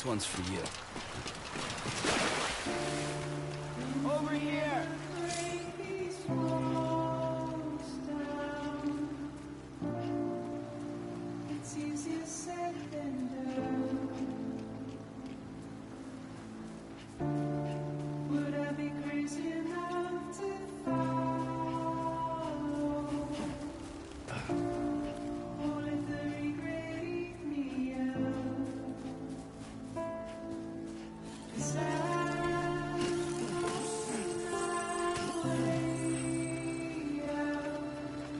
This one's for you. Over here! It's easier said than done. Would I be crazy enough to follow? Or let the regret eat me up? 'Cause I'm on my way out.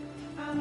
I'm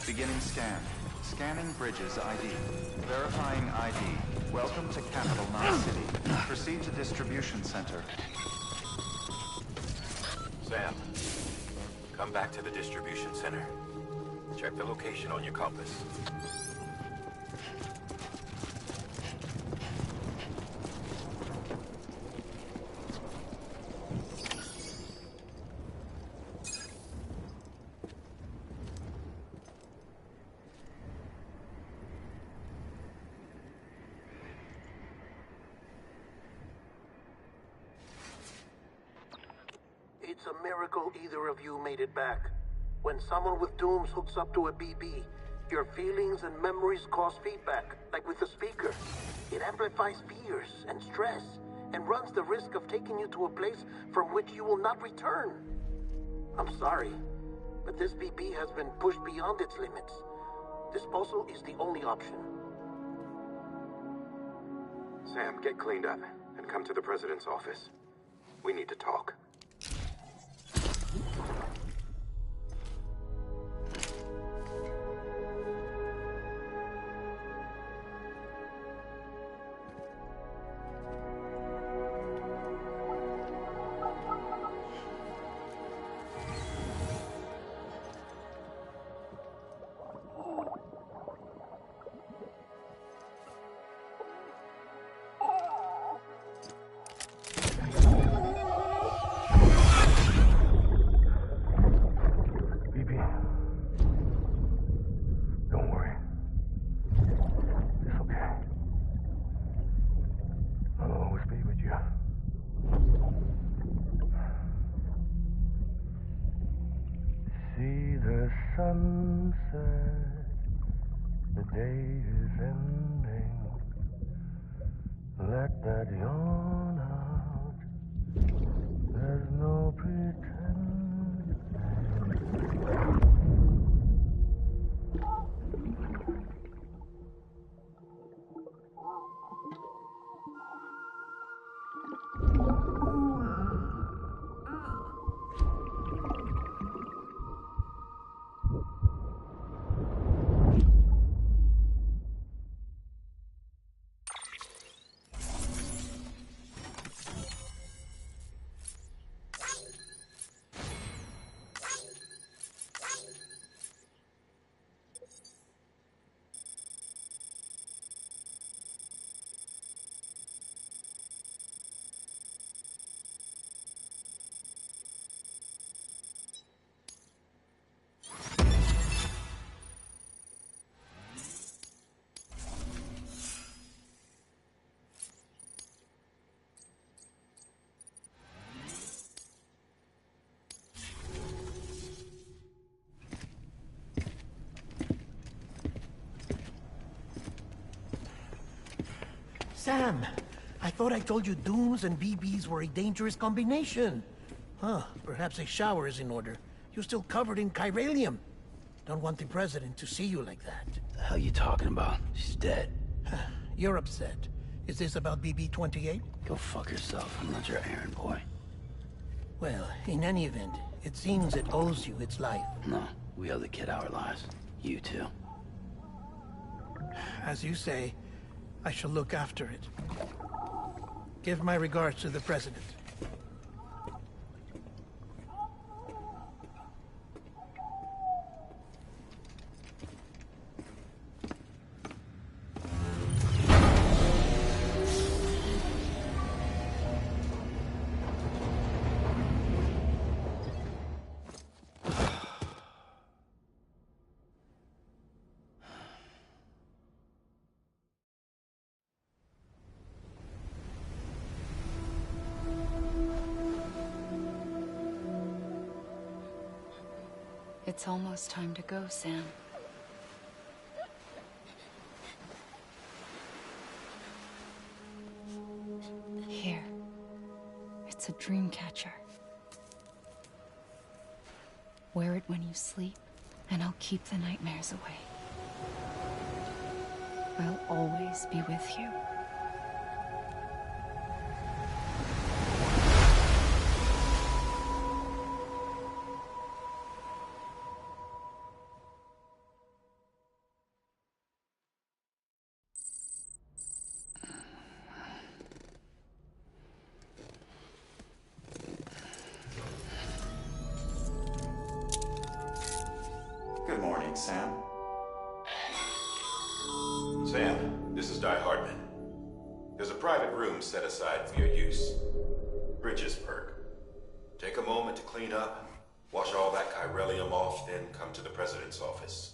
Beginning scan. Scanning Bridges ID. Verifying ID. Welcome to Capital Knot City. Proceed to Distribution Center. Sam, come back to the distribution center. Check the location on your compass. It's a miracle either of you made it back. When someone with dooms hooks up to a BB, your feelings and memories cause feedback, like with the speaker. It amplifies fears and stress, and runs the risk of taking you to a place from which you will not return. I'm sorry, but this BB has been pushed beyond its limits. Disposal is the only option. Sam, get cleaned up and come to the President's office. We need to talk. Sunset, the day is ending. Let that yawn out. There's no pretending. Sam, I thought I told you Dooms and BBs were a dangerous combination. Huh, perhaps a shower is in order. You're still covered in chiralium. Don't want the president to see you like that. The hell you talking about? She's dead. You're upset. Is this about BB-28? Go fuck yourself. I'm not your errand boy. Well, in any event, it seems it owes you its life. No, we owe the kid our lives. You too. As you say, I shall look after it. Give my regards to the president. It's almost time to go, Sam. Here. It's a dream catcher. Wear it when you sleep, and I'll keep the nightmares away. I'll always be with you. Good morning, Sam. Sam, this is Di Hardman. There's a private room set aside for your use. Bridges perk. Take a moment to clean up, wash all that chiralium off, then come to the president's office.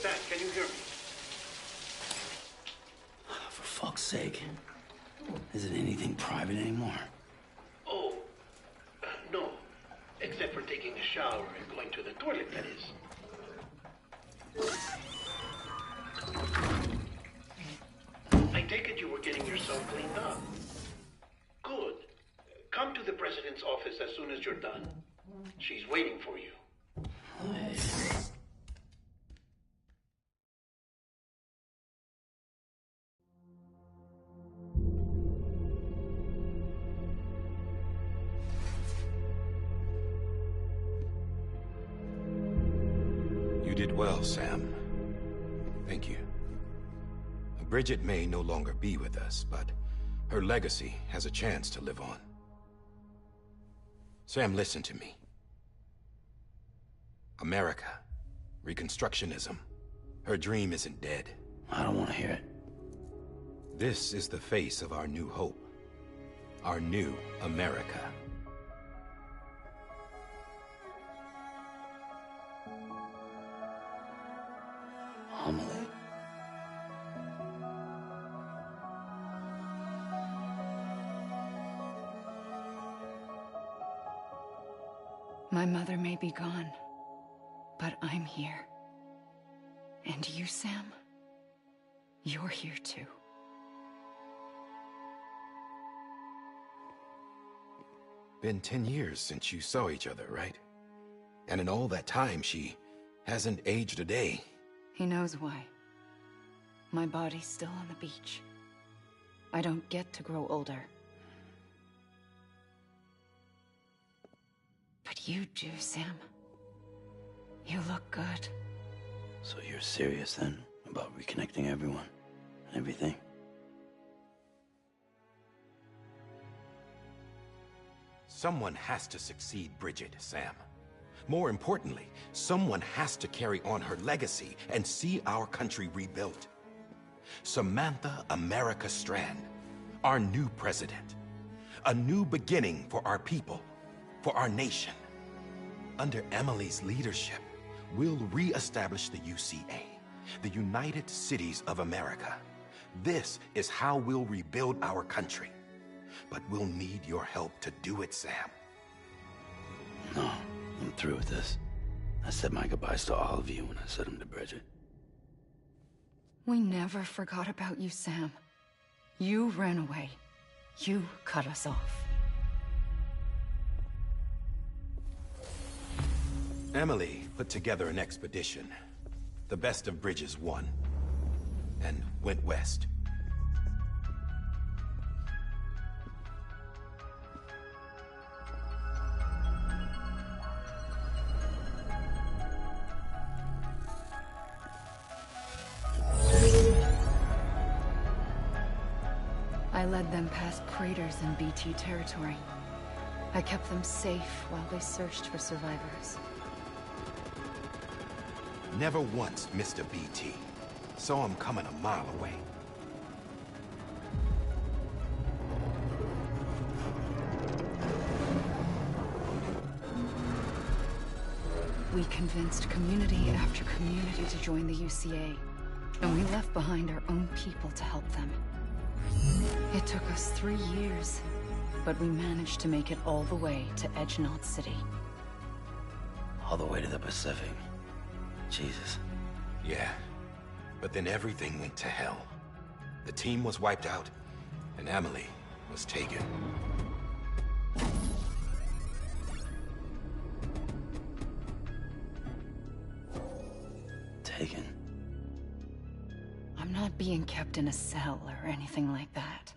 Sam, can you hear me? For fuck's sake. Isn't anything private anymore? Oh, no. Except for taking a shower and going to the toilet, that is. I take it you were getting yourself cleaned up. Good. Come to the president's office as soon as you're done. She's waiting for you. You did well, Sam. Thank you. Bridget may no longer be with us, but her legacy has a chance to live on. Sam, listen to me. America, Reconstructionism, her dream isn't dead. I don't want to hear it. This is the face of our new hope. Our new America. Amelie. My mother may be gone, but I'm here. And you, Sam? You're here too. Been 10 years since you saw each other, right? And in all that time, she hasn't aged a day. He knows why. My body's still on the beach. I don't get to grow older. But you do, Sam. You look good. So you're serious then about reconnecting everyone and everything? Someone has to succeed Bridget, Sam. More importantly, someone has to carry on her legacy and see our country rebuilt. Samantha America Strand, our new president. A new beginning for our people, for our nation. Under Emily's leadership, we'll re-establish the UCA, the United Cities of America. This is how we'll rebuild our country. But we'll need your help to do it, Sam. No, I'm through with this. I said my goodbyes to all of you when I said them to Bridget. We never forgot about you, Sam. You ran away. You cut us off. Emily put together an expedition. The best of Bridges won. And went west. I led them past craters in BT territory. I kept them safe while they searched for survivors. Never once missed a BT. Saw him coming a mile away. We convinced community after community to join the UCA, and we left behind our own people to help them. It took us 3 years, but we managed to make it all the way to Edge Knot City. All the way to the Pacific. Jesus. Yeah, but then everything went to hell. The team was wiped out, and Emily was taken. Taken? I'm not being kept in a cell or anything like that.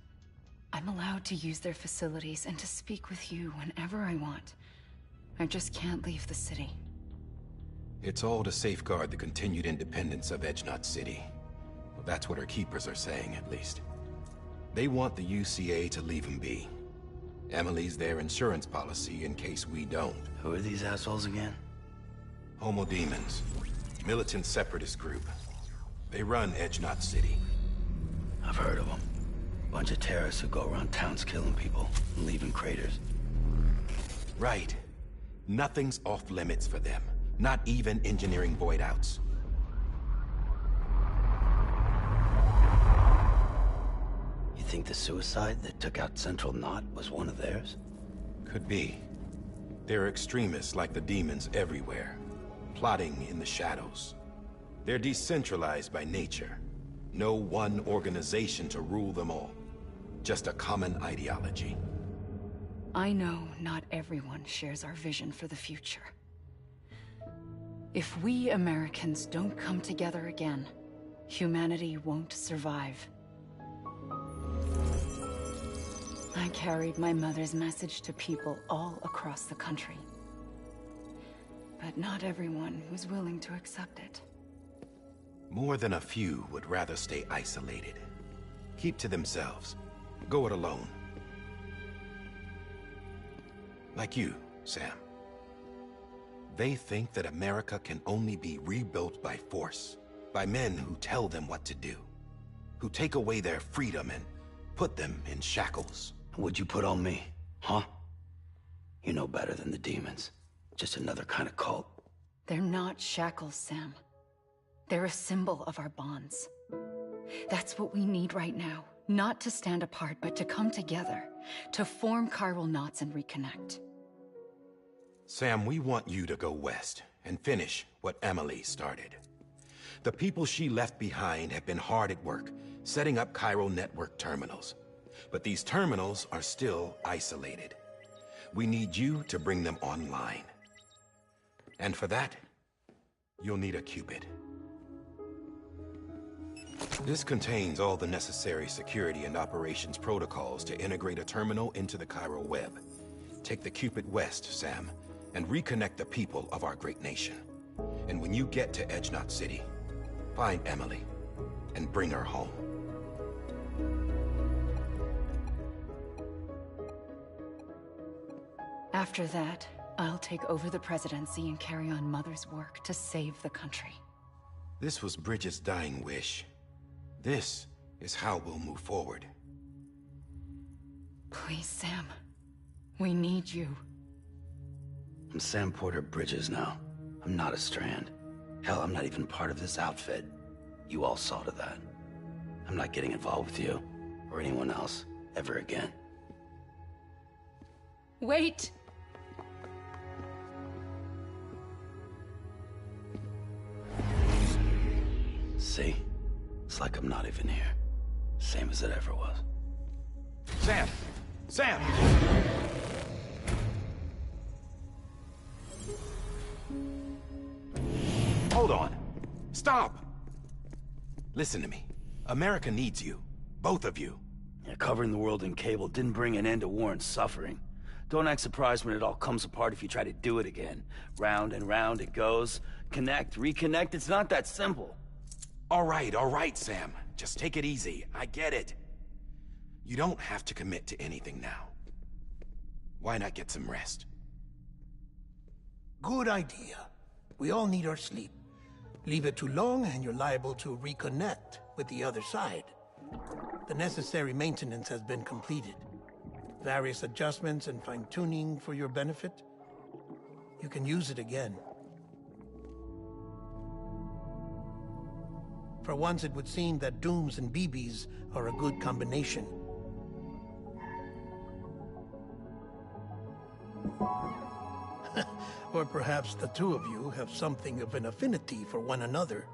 I'm allowed to use their facilities and to speak with you whenever I want. I just can't leave the city. It's all to safeguard the continued independence of Edge Knot City. Well, that's what our keepers are saying, at least. They want the UCA to leave him be. Emily's their insurance policy in case we don't. Who are these assholes again? Homo Demons. Militant separatist group. They run Edge Knot City. I've heard of them. Bunch of terrorists who go around towns killing people and leaving craters. Right. Nothing's off limits for them. Not even engineering void outs. You think the suicide that took out Central Knot was one of theirs? Could be. There are extremists like the demons everywhere, plotting in the shadows. They're decentralized by nature. No one organization to rule them all. Just a common ideology. I know not everyone shares our vision for the future. If we Americans don't come together again, humanity won't survive. I carried my mother's message to people all across the country. But not everyone was willing to accept it. More than a few would rather stay isolated. Keep to themselves. Go it alone. Like you, Sam. They think that America can only be rebuilt by force, by men who tell them what to do, who take away their freedom and put them in shackles. What'd you put on me, huh? You know better than the demons. Just another kind of cult. They're not shackles, Sam. They're a symbol of our bonds. That's what we need right now. Not to stand apart, but to come together. To form chiral knots and reconnect. Sam, we want you to go west and finish what Emily started. The people she left behind have been hard at work, setting up chiral network terminals. But these terminals are still isolated. We need you to bring them online. And for that, you'll need a Cupid. This contains all the necessary security and operations protocols to integrate a terminal into the chiral web. Take the Cupid west, Sam, and reconnect the people of our great nation. And when you get to Edge Knot City, find Emily and bring her home. After that, I'll take over the presidency and carry on Mother's work to save the country. This was Bridget's dying wish. This is how we'll move forward. Please, Sam. We need you. I'm Sam Porter Bridges now. I'm not a Strand. Hell, I'm not even part of this outfit. You all saw to that. I'm not getting involved with you, or anyone else, ever again. Wait! See? It's like I'm not even here. Same as it ever was. Sam! Sam! Hold on. Stop! Listen to me. America needs you. Both of you. Yeah, covering the world in cable didn't bring an end to war and suffering. Don't act surprised when it all comes apart if you try to do it again. Round and round it goes. Connect, reconnect, it's not that simple. All right, Sam. Just take it easy. I get it. You don't have to commit to anything now. Why not get some rest? Good idea. We all need our sleep. Leave it too long and you're liable to reconnect with the other side. The necessary maintenance has been completed. Various adjustments and fine-tuning for your benefit. You can use it again. For once, it would seem that Dooms and BBs are a good combination. Or perhaps the two of you have something of an affinity for one another.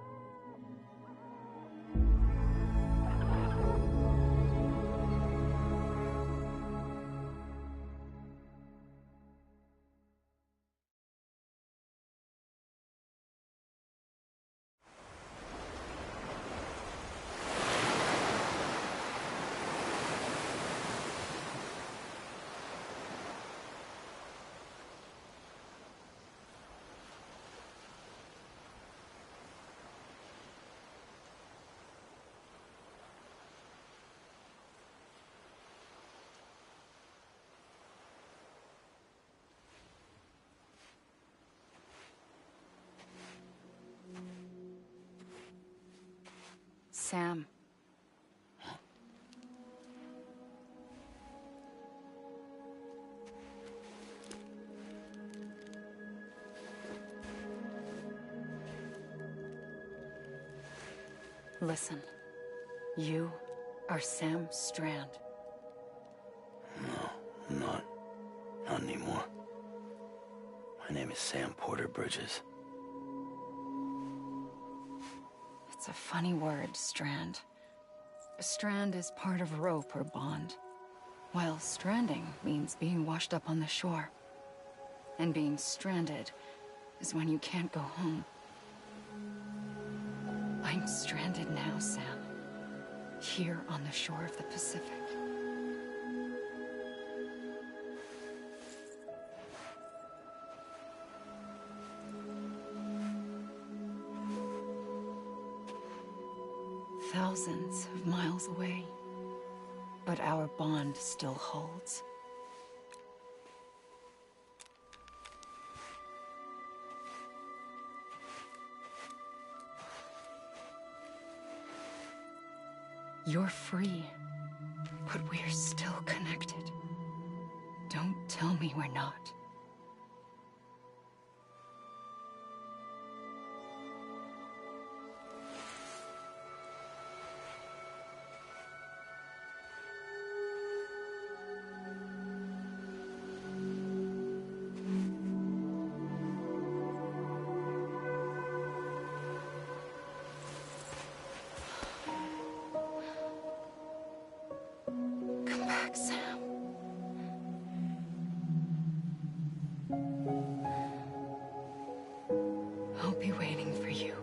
Sam. Listen. You are Sam Strand. No, I'm not. Not anymore. My name is Sam Porter Bridges. It's a funny word, strand. A strand is part of a rope or bond, while stranding means being washed up on the shore. And being stranded is when you can't go home. I'm stranded now, Sam. Here on the shore of the Pacific. thousands of miles away, but our bond still holds. You're free, but we're still connected. Don't tell me we're not. Come back, Sam. I'll be waiting for you.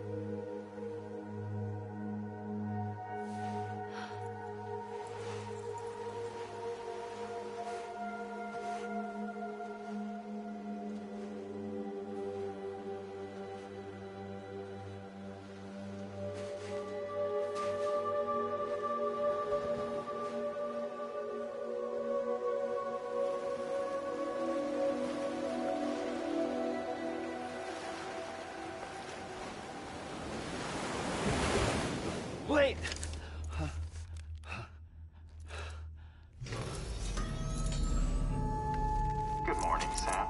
Wait! Good morning, Sam.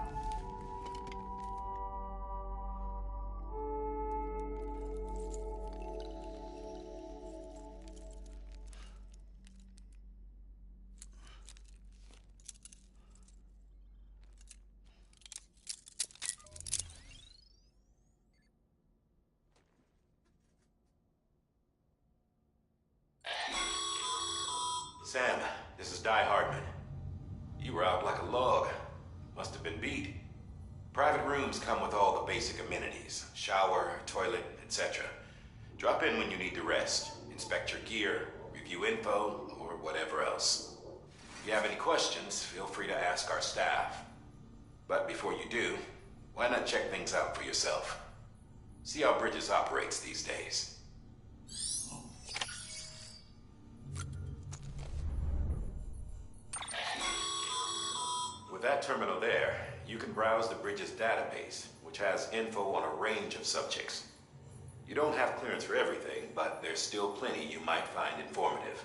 Sam, this is Die Hardman. You were out like a log. Must have been beat. Private rooms come with all the basic amenities. Shower, toilet, etc. Drop in when you need to rest. Inspect your gear, review info, or whatever else. If you have any questions, feel free to ask our staff. But before you do, why not check things out for yourself? See how Bridges operates these days. With that terminal there, you can browse the Bridges database, which has info on a range of subjects. You don't have clearance for everything, but there's still plenty you might find informative.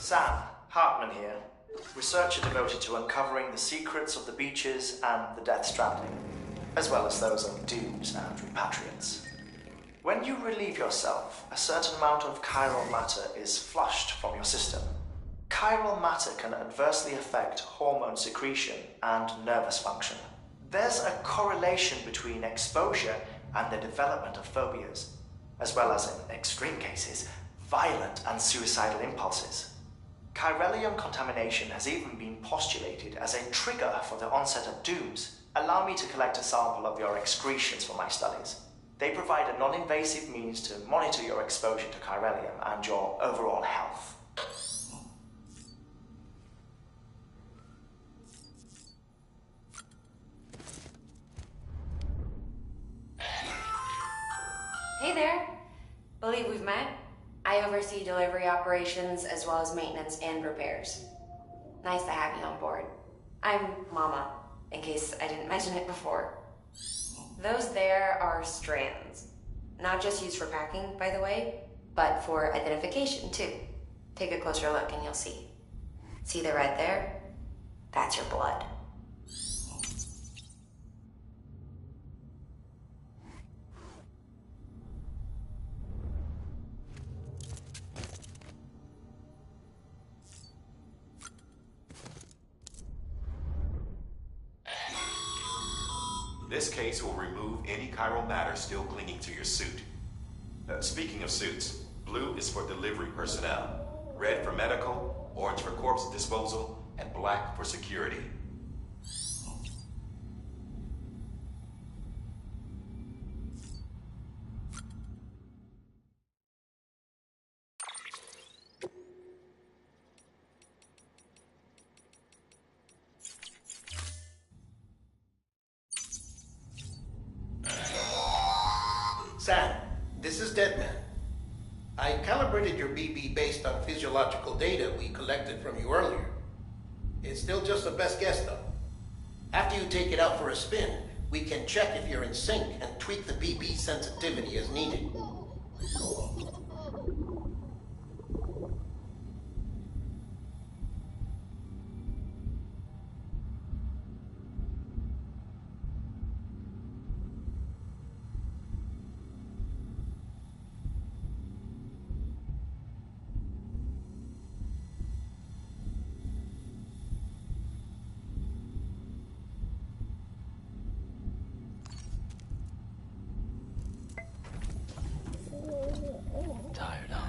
Sam, Hartman here, researcher devoted to uncovering the secrets of the Beaches and the Death Stranding. as well as those of Dooms and Repatriates. When you relieve yourself, a certain amount of chiral matter is flushed from your system. Chiral matter can adversely affect hormone secretion and nervous function. There's a correlation between exposure and the development of phobias, as well as, in extreme cases, violent and suicidal impulses. Chiralium contamination has even been postulated as a trigger for the onset of Dooms. Allow me to collect a sample of your excretions for my studies. They provide a non-invasive means to monitor your exposure to chiralium and your overall health. Hey there. Believe we've met. I oversee delivery operations as well as maintenance and repairs. Nice to have you on board. I'm Mama, in case I didn't mention it before. Those there are strands. Not just used for packing, by the way, but for identification too. Take a closer look and you'll see. See the red there? That's your blood. This case will remove any chiral matter still clinging to your suit. Speaking of suits, blue is for delivery personnel, red for medical, orange for corpse disposal, and black for security. Sam, this is Deadman. I calibrated your BB based on physiological data we collected from you earlier. It's still just a best guess, though. After you take it out for a spin, we can check if you're in sync and tweak the BB sensitivity as needed. Tired, huh?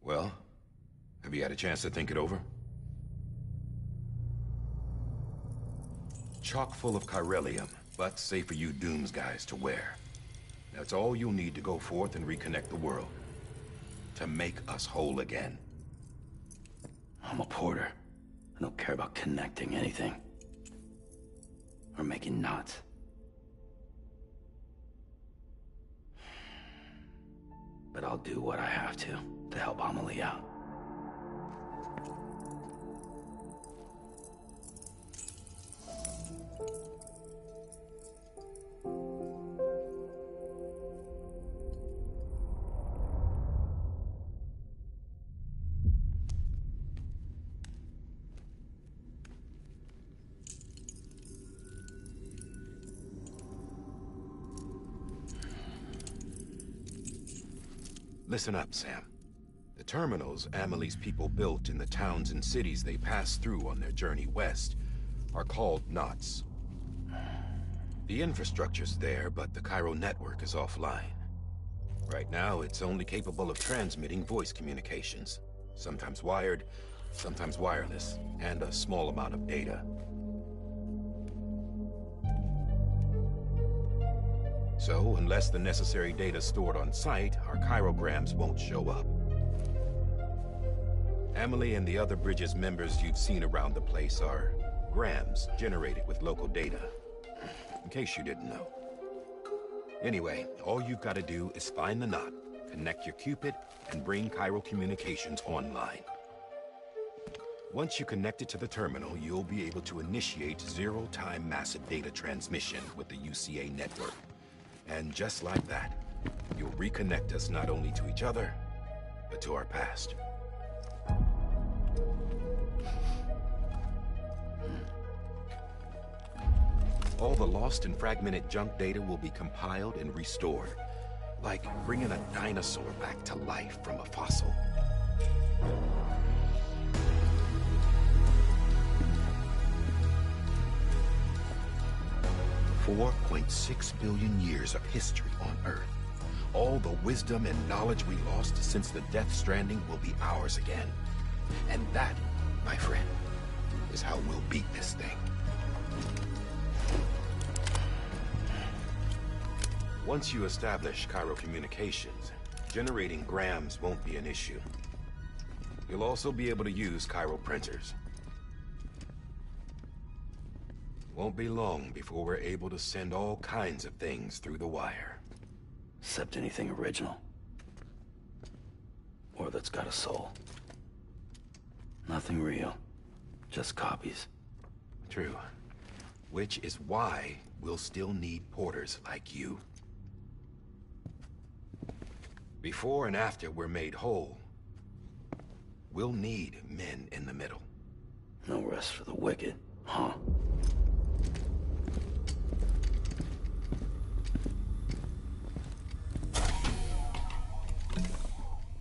Well, have you had a chance to think it over? Chock full of chiralium, but safe for you Dooms guys to wear. That's all you'll need to go forth and reconnect the world. To make us whole again. I'm a porter. I don't care about connecting anything. Maggie not. But I'll do what I have to help Amelie out. Listen up, Sam. The terminals Amelie's people built in the towns and cities they passed through on their journey west are called knots. The infrastructure's there, but the Cairo network is offline. Right now, it's only capable of transmitting voice communications. Sometimes wired, sometimes wireless, and a small amount of data. So, unless the necessary data's stored on site, our chirograms won't show up. Amelie and the other Bridges members you've seen around the place are grams generated with local data. In case you didn't know. Anyway, all you've got to do is find the knot, connect your Cupid, and bring Cairo Communications online. Once you connect it to the terminal, you'll be able to initiate zero-time massive data transmission with the UCA network. And just like that, you'll reconnect us not only to each other, but to our past. All the lost and fragmented junk data will be compiled and restored, like bringing a dinosaur back to life from a fossil. $4.6 billion years of history on Earth. All the wisdom and knowledge we lost since the Death Stranding will be ours again. And that, my friend, is how we'll beat this thing. Once you establish Cairo Communications, generating grams won't be an issue. You'll also be able to use Cairo printers. Won't be long before we're able to send all kinds of things through the wire. Except anything original. Or that's got a soul. Nothing real. Just copies. True. Which is why we'll still need porters like you. Before and after we're made whole, we'll need men in the middle. No rest for the wicked, huh?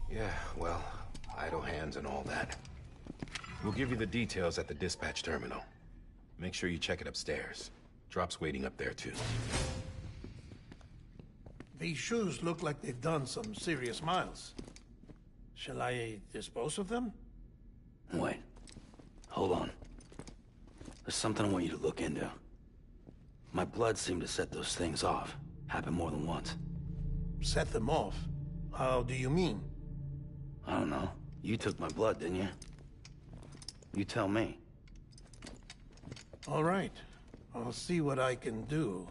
Yeah, well, idle hands and all that. We'll give you the details at the dispatch terminal. Make sure you check it upstairs. Drop's waiting up there, too. These shoes look like they've done some serious miles. Shall I dispose of them? Wait. Hold on. There's something I want you to look into. My blood seemed to set those things off. Happened more than once. Set them off? How do you mean? I don't know. You took my blood, didn't you? You tell me. All right. I'll see what I can do.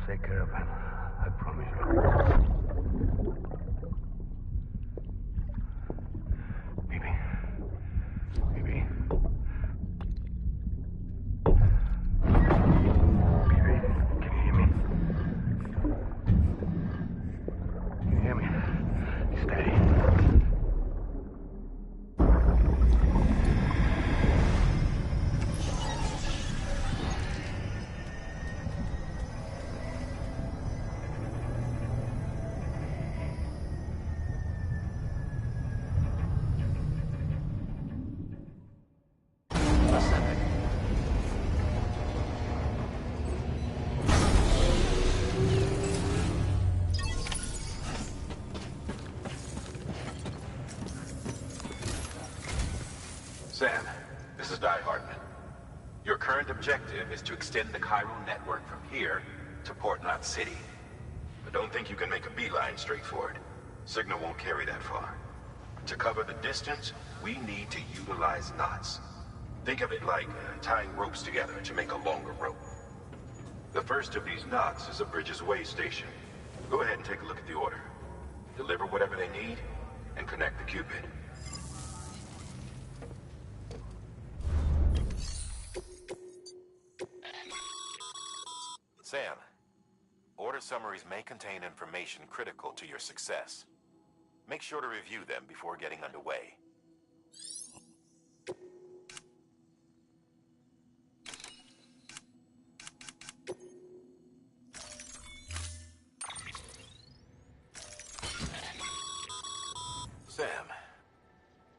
Take care of him. I promise you. Baby. Baby. Baby, can you hear me? Can you hear me? Steady. Die Hardman. Your current objective is to extend the chiral network from here to Port Knot City. But don't think you can make a beeline straight for it. Signal won't carry that far. To cover the distance, we need to utilize knots. Think of it like tying ropes together to make a longer rope. The first of these knots is a Bridges Way station. Go ahead and take a look at the order. Deliver whatever they need, and connect the Cupid. Sam, order summaries may contain information critical to your success. Make sure to review them before getting underway. Sam,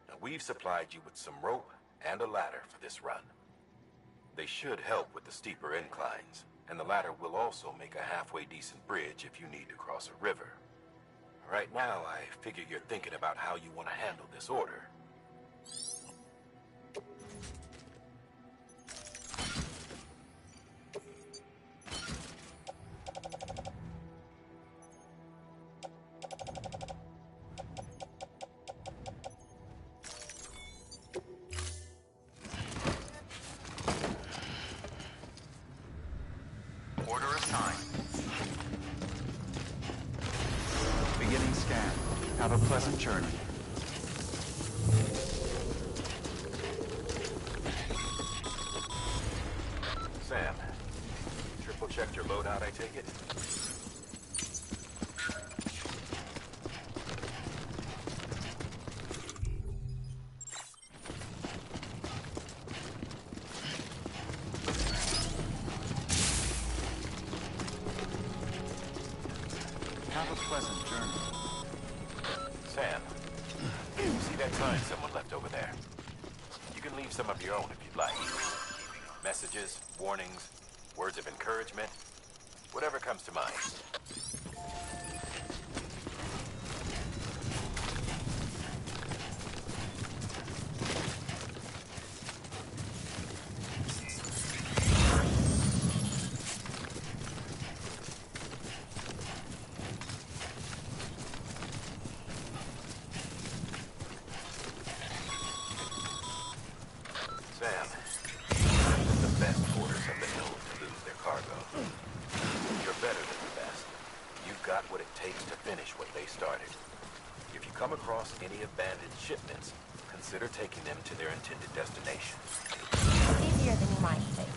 now we've supplied you with some rope and a ladder for this run. They should help with the steeper inclines, and the ladder will also make a halfway decent bridge if you need to cross a river. Right now, I figure you're thinking about how you want to handle this order. Order assigned. Beginning scan. Have a pleasant journey. Sam, triple checked your loadout, I take it? Have a pleasant journey. Sam, see that sign someone left over there? You can leave some of your own if you'd like. Messages, warnings, words of encouragement, whatever comes to mind. Sam, the best porters have been known to lose their cargo. You're better than the best. You've got what it takes to finish what they started. If you come across any abandoned shipments, consider taking them to their intended destination. It's easier than you might think.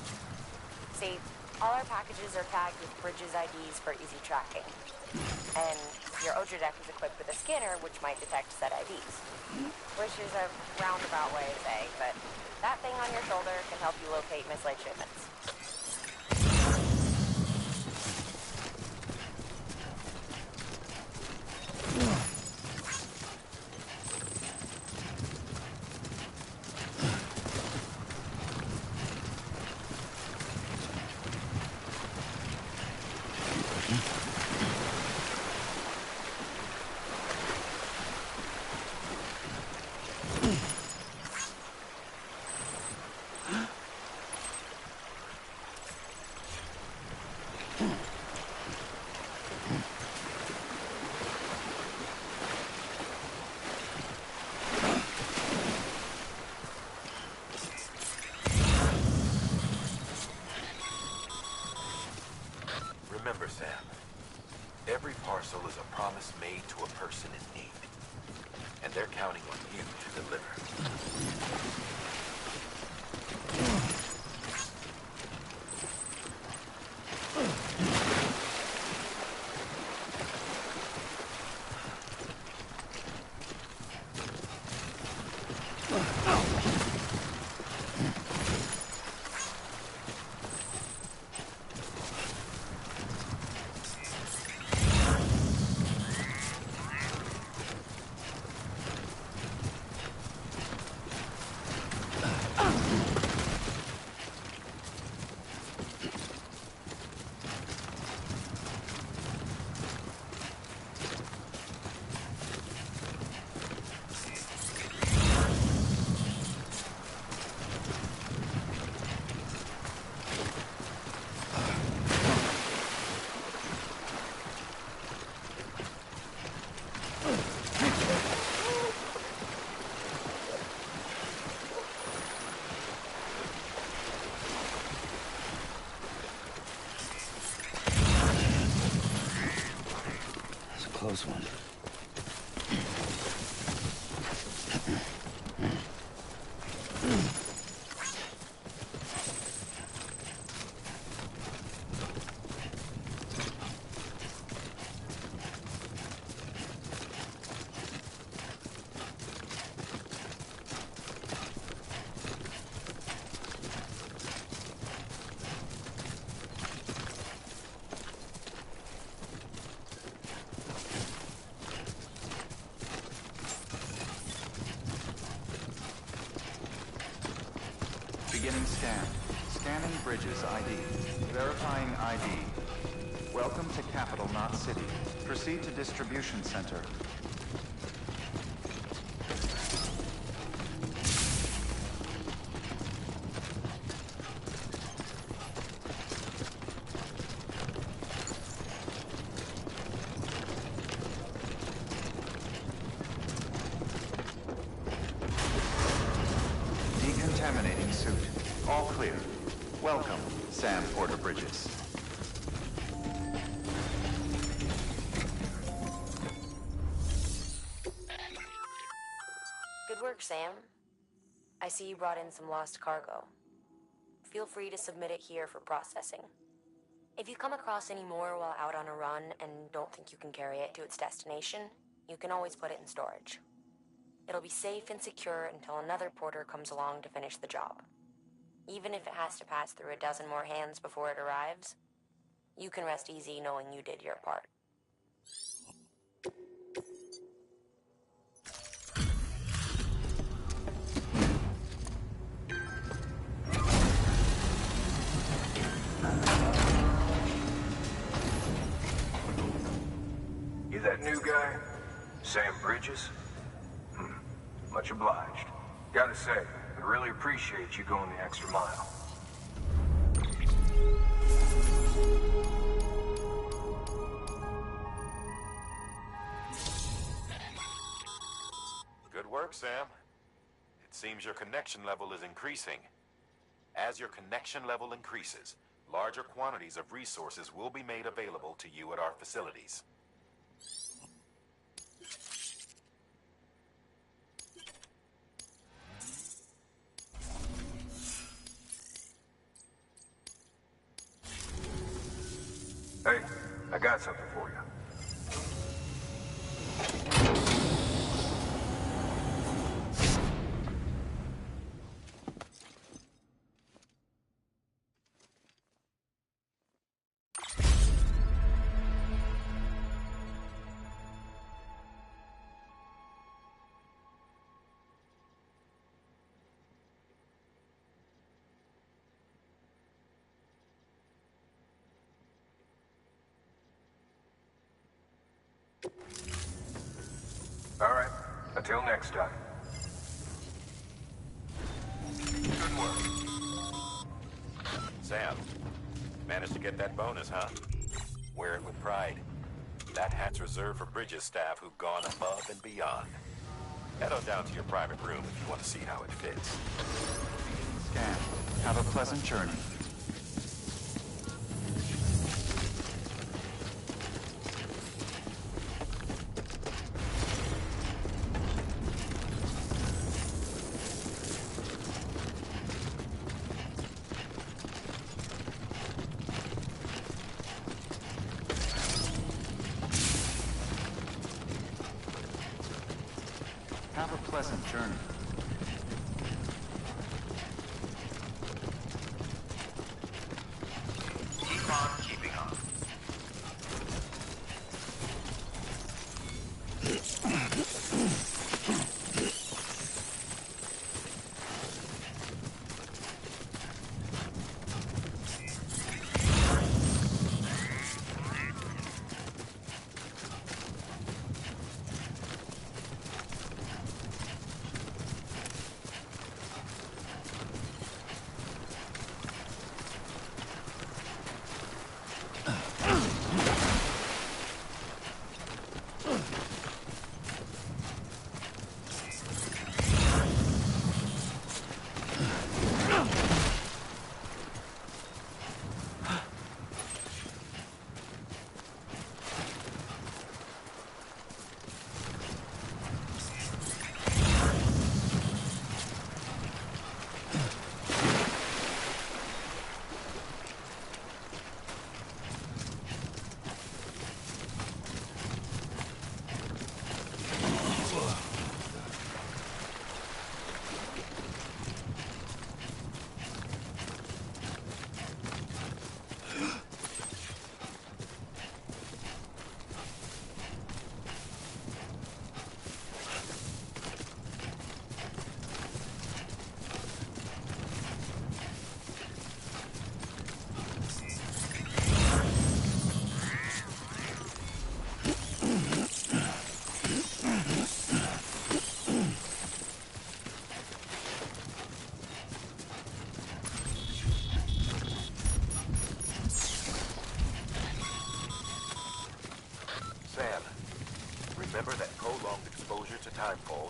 See, all our packages are tagged with Bridges IDs for easy tracking. And your Odra deck is equipped with a scanner which might detect said IDs. Which is a roundabout way to say, but that thing on your shoulder can help you locate mislaid shipments. Remember, Sam, every parcel is a promise made to a person in need. And they're counting on you to deliver. close one. Beginning scan. Scanning Bridges ID. Verifying ID. Welcome to Capital Knot City. Proceed to Distribution Center. Decontaminating suit. All clear. Welcome, Sam Porter Bridges. Good work, Sam. I see you brought in some lost cargo. Feel free to submit it here for processing. If you come across any more while out on a run and don't think you can carry it to its destination, you can always put it in storage. It'll be safe and secure until another porter comes along to finish the job. Even if it has to pass through a dozen more hands before it arrives, you can rest easy knowing you did your part. You that new guy? Sam Bridges? Much obliged. Gotta say, I really appreciate you going the extra mile. Good work, Sam. It seems your connection level is increasing. As your connection level increases, larger quantities of resources will be made available to you at our facilities. Hey, I got something for you. All right, until next time. Good work. Sam, managed to get that bonus, huh? Wear it with pride. That hat's reserved for Bridges staff who've gone above and beyond. Head on down to your private room if you want to see how it fits. Scan. Have a pleasant journey. Have a pleasant journey. Keep on keeping on.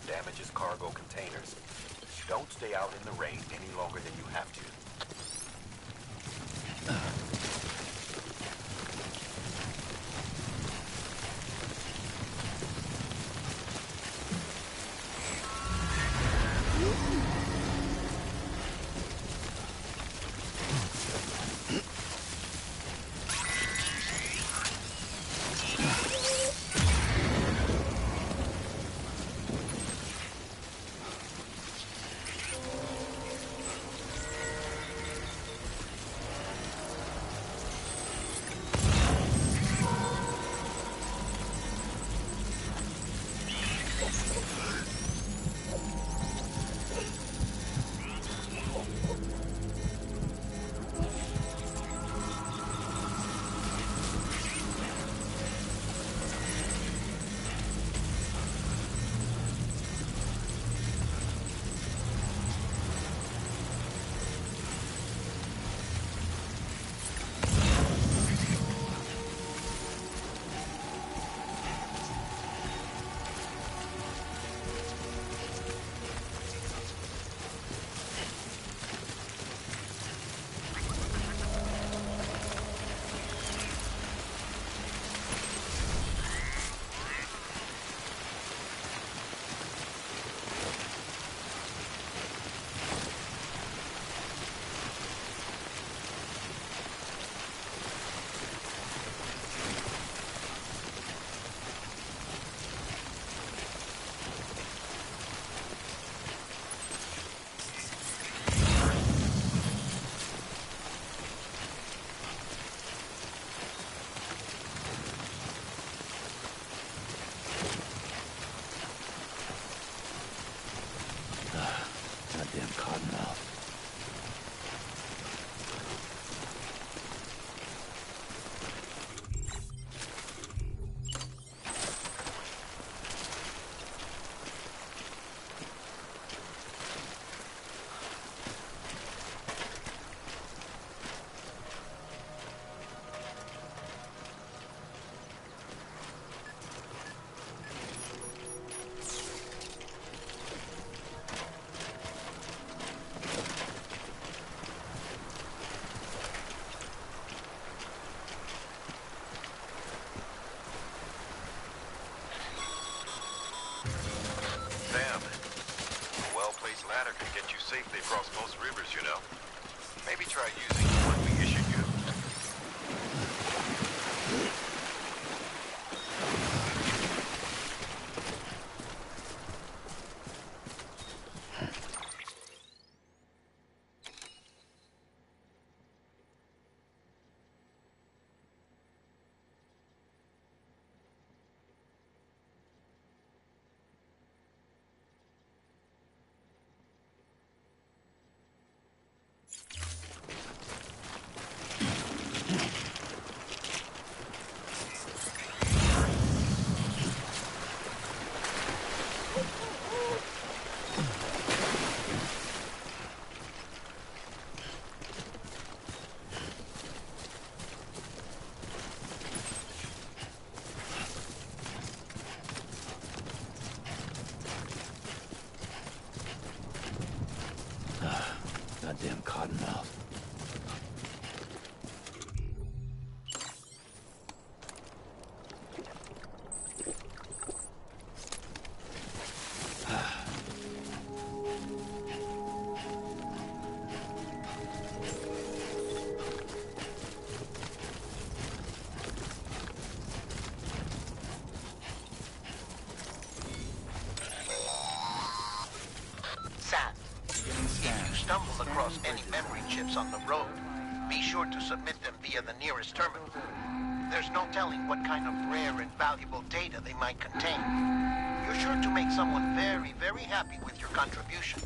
damages cargo containers. Don't stay out in the rain any longer than you have to. Goddamn cottonmouth. ladder can get you safely across most rivers, you know. Maybe try using the one we issued you. Goddamn cottonmouth. Stumble across any memory chips on the road, be sure to submit them via the nearest terminal. There's no telling what kind of rare and valuable data they might contain. You're sure to make someone very, very happy with your contribution.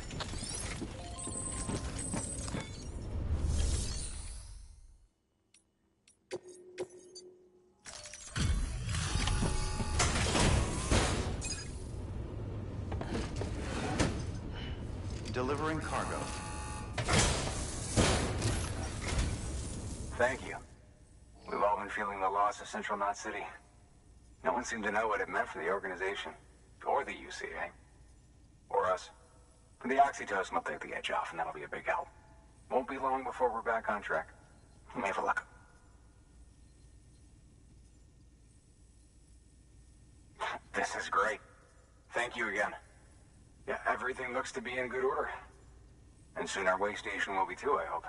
Delivering cargo. Thank you. We've all been feeling the loss of Central Knot City. No one seemed to know what it meant for the organization, or the UCA. Or us. The oxytocin will take the edge off, and that'll be a big help. Won't be long before we're back on track. You may have a look. This is great. Thank you again. Yeah, everything looks to be in good order. And soon our way station will be too, I hope.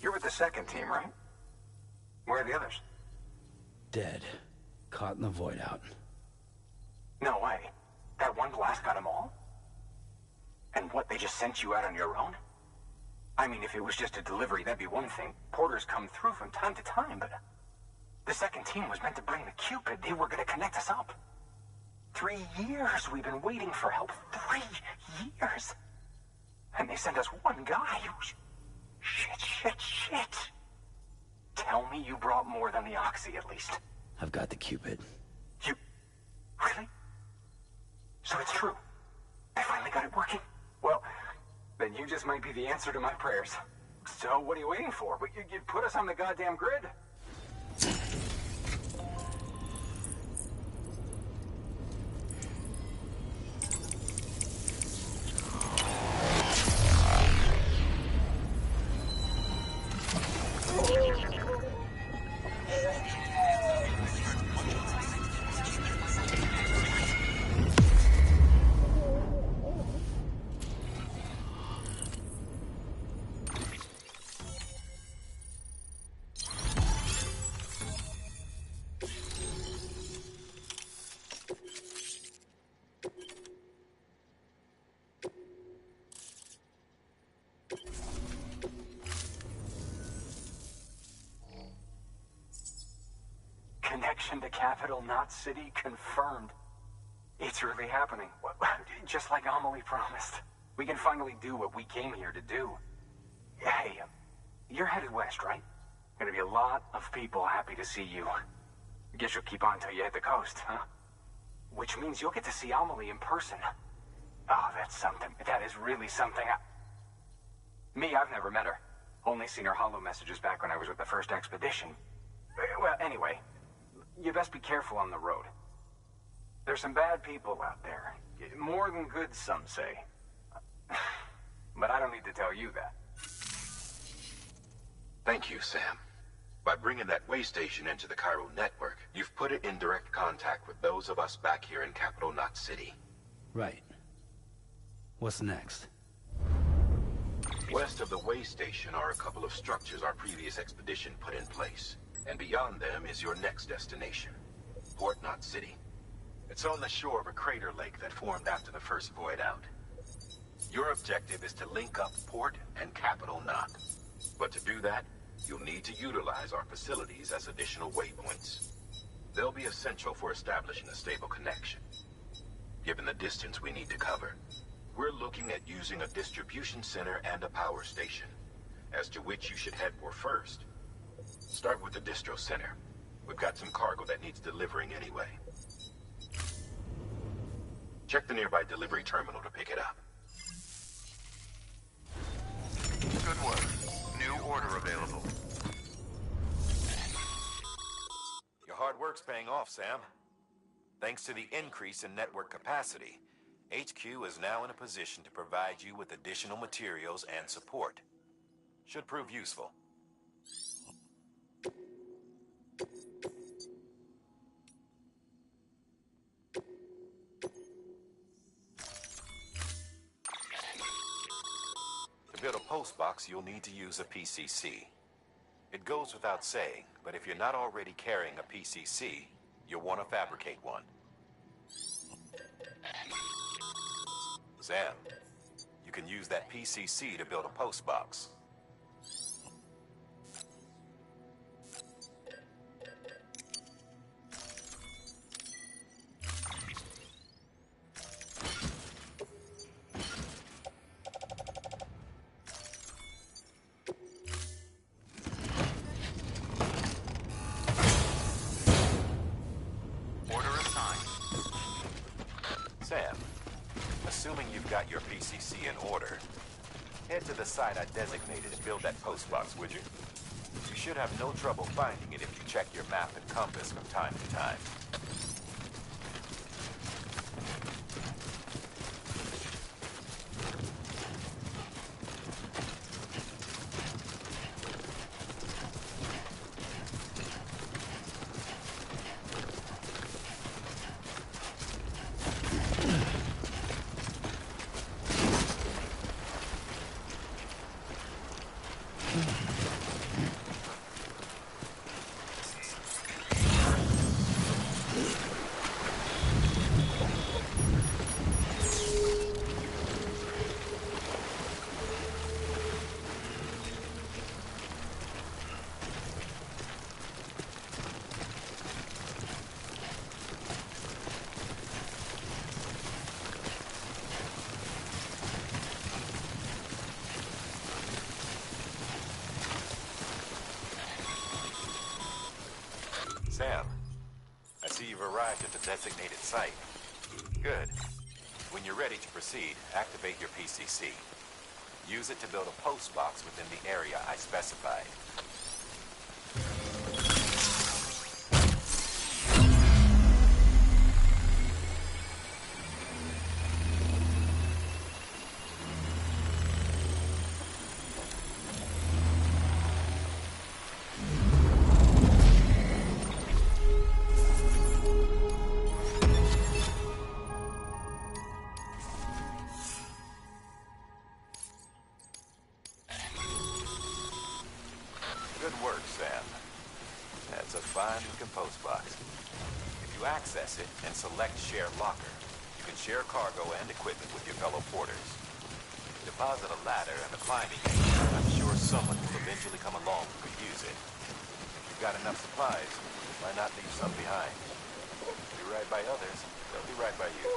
You're with the second team, right? Where are the others? Dead. Caught in the void out. No way. That one blast got them all? And what, they just sent you out on your own? I mean, if it was just a delivery, that'd be one thing. Porters come through from time to time, but... The second team was meant to bring the Cupid. They were gonna connect us up. 3 years we've been waiting for help. 3 years! And they sent us one guy. Shit. Tell me you brought more than the Oxy, at least. I've got the Cupid. You... Really? So it's true. I finally got it working. Well, then you just might be the answer to my prayers. So what are you waiting for? You put us on the goddamn grid. Connection to Capital Knot City confirmed. It's really happening. Just like Amelie promised. We can finally do what we came here to do. Hey, you're headed west, right? Gonna be a lot of people happy to see you. Guess you'll keep on till you hit the coast, huh? Which means you'll get to see Amelie in person. Oh, that's something. That is really something. Me, I've never met her. Only seen her holo messages back when I was with the first expedition. Well, anyway, you best be careful on the road. There's some bad people out there. More than good, some say. But I don't need to tell you that. Thank you, Sam. By bringing that way station into the Cairo network, you've put it in direct contact with those of us back here in Capital Knot City. Right. What's next? West of the way station are a couple of structures our previous expedition put in place. And beyond them is your next destination, Port Knot City. It's on the shore of a crater lake that formed after the first void out. Your objective is to link up Port and Capital Knot. But to do that, you'll need to utilize our facilities as additional waypoints. They'll be essential for establishing a stable connection. Given the distance we need to cover, we're looking at using a distribution center and a power station, as to which you should head for first. Start with the distro center. We've got some cargo that needs delivering anyway. Check the nearby delivery terminal to pick it up. Good work. New order available. Your hard work's paying off, Sam. Thanks to the increase in network capacity, HQ is now in a position to provide you with additional materials and support. Should prove useful. To build a post box, you'll need to use a PCC. It goes without saying, but if you're not already carrying a PCC, you'll want to fabricate one. Sam, you can use that PCC to build a post box. Assuming you've got your PCC in order, head to the site I designated and build that post box, would you? You should have no trouble finding it if you check your map and compass from time to time. Sam, I see you've arrived at the designated site. Good. When you're ready to proceed, activate your PCC. Use it to build a post box within the area I specified. Good work, Sam. That's a fine-looking post box. If you access it and select Share Locker, you can share cargo and equipment with your fellow porters. Deposit a ladder and a climbing aid. I'm sure someone will eventually come along who could use it. If you've got enough supplies, why not leave some behind? Do right by others, they'll do right by you.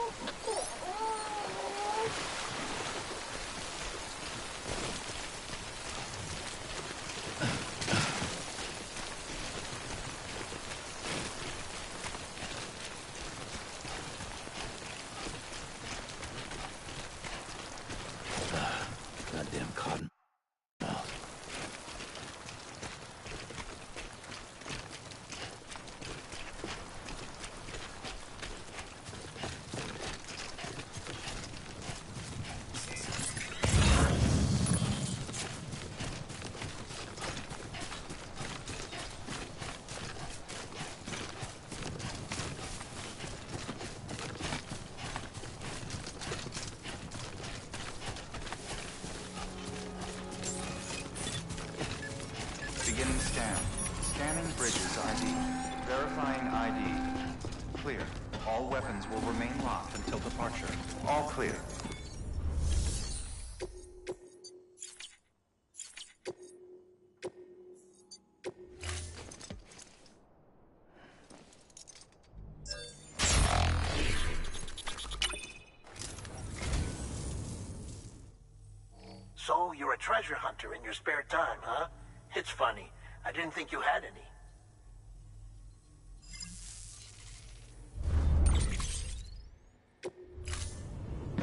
Goddamn cotton. Beginning scan. Scanning Bridges ID. Verifying ID. Clear. All weapons will remain locked until departure. All clear. So, you're a treasure hunter in your spare time, huh? It's funny. I didn't think you had any.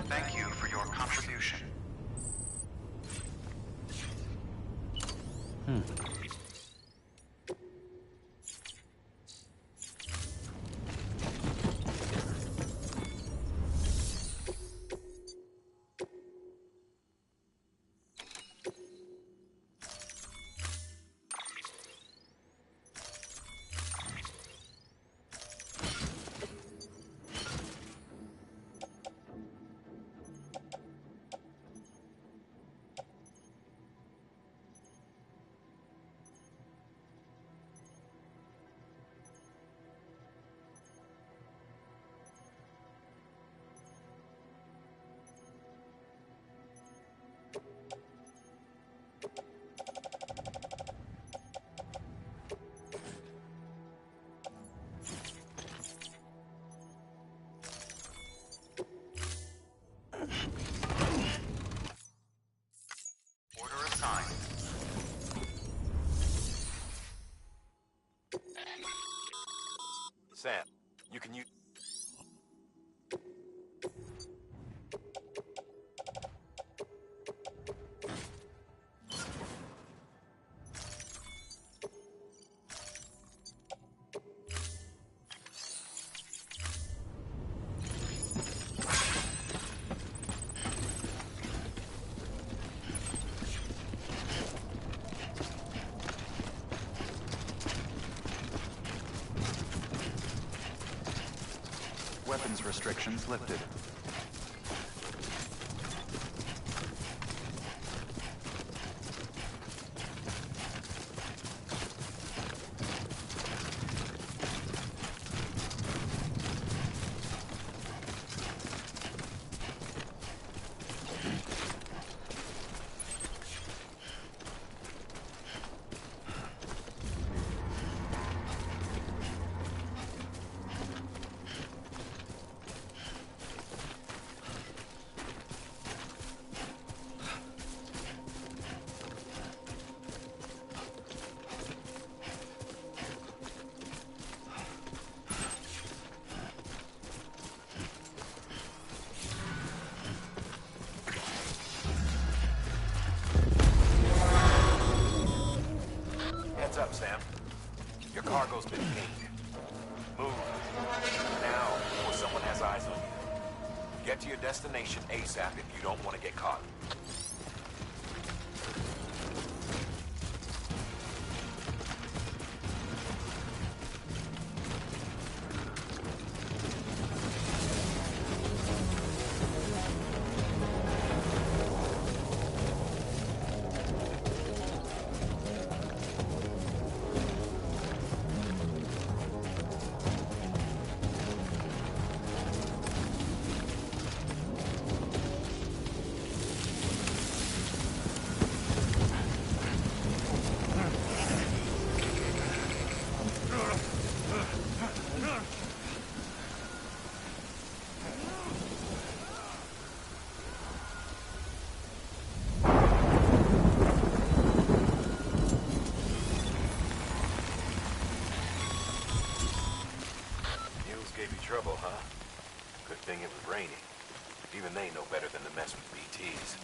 Thank you for your contribution. Weapons restrictions lifted. Heads up, Sam. Your cargo's been pinged. Move. Now, before someone has eyes on you. Get to your destination ASAP if you don't want to get caught. Trouble, huh? Good thing it was raining. Even they know better than to mess with BTs.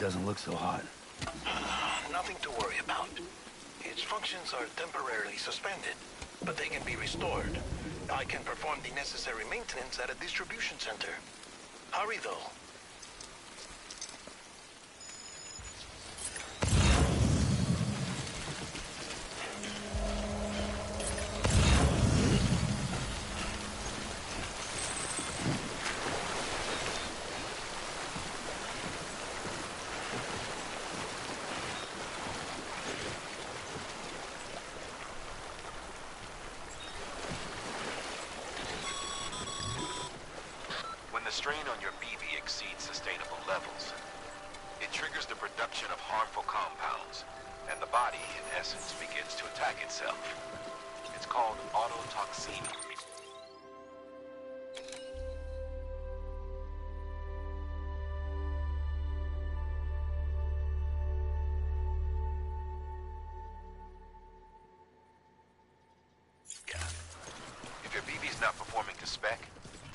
doesn't look so hot. Nothing to worry about. Its functions are temporarily suspended, but they can be restored. I can perform the necessary maintenance at a distribution center. Hurry, though. The strain on your BB exceeds sustainable levels. It triggers the production of harmful compounds, and the body, in essence, begins to attack itself. It's called autotoxemia. If your BB's not performing to spec,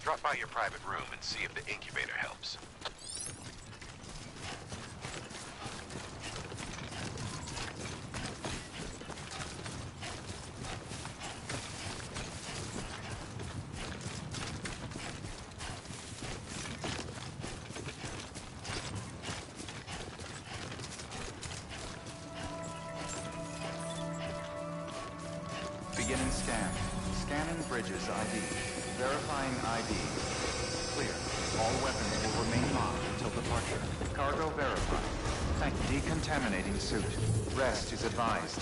drop by your private room and see if the incubator helps. Beginning scan. Scanning Bridges ID. Verifying ID. Clear. All weapons will remain locked until departure. Cargo verified. Decontaminating suit. Rest is advised.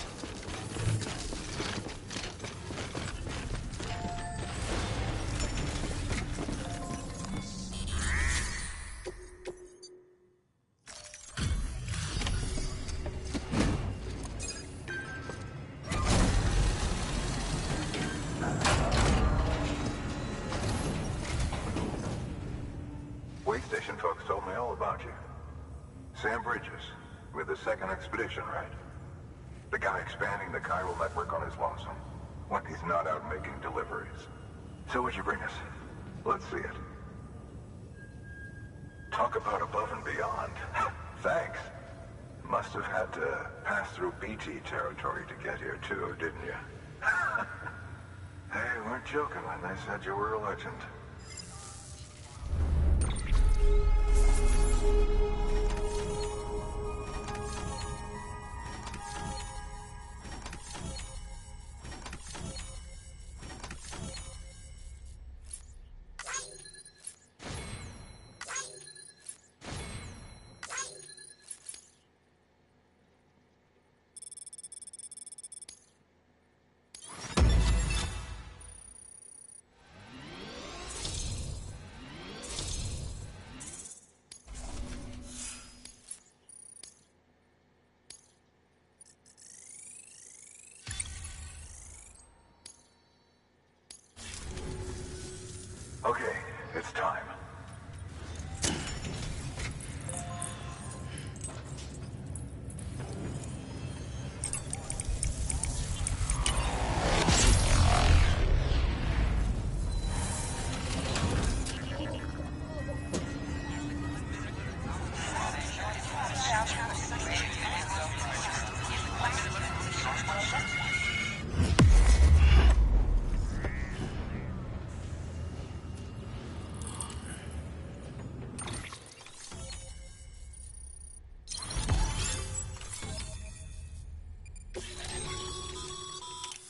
Waystation folks told me all about you. Sam Bridges, with the second expedition, right? The guy expanding the chiral network on his lonesome, when he's not out making deliveries. So what'd you bring us? Let's see it. Talk about above and beyond. Thanks. Must have had to pass through BT territory to get here too, didn't you? They weren't joking when they said you were a legend. Okay, it's time.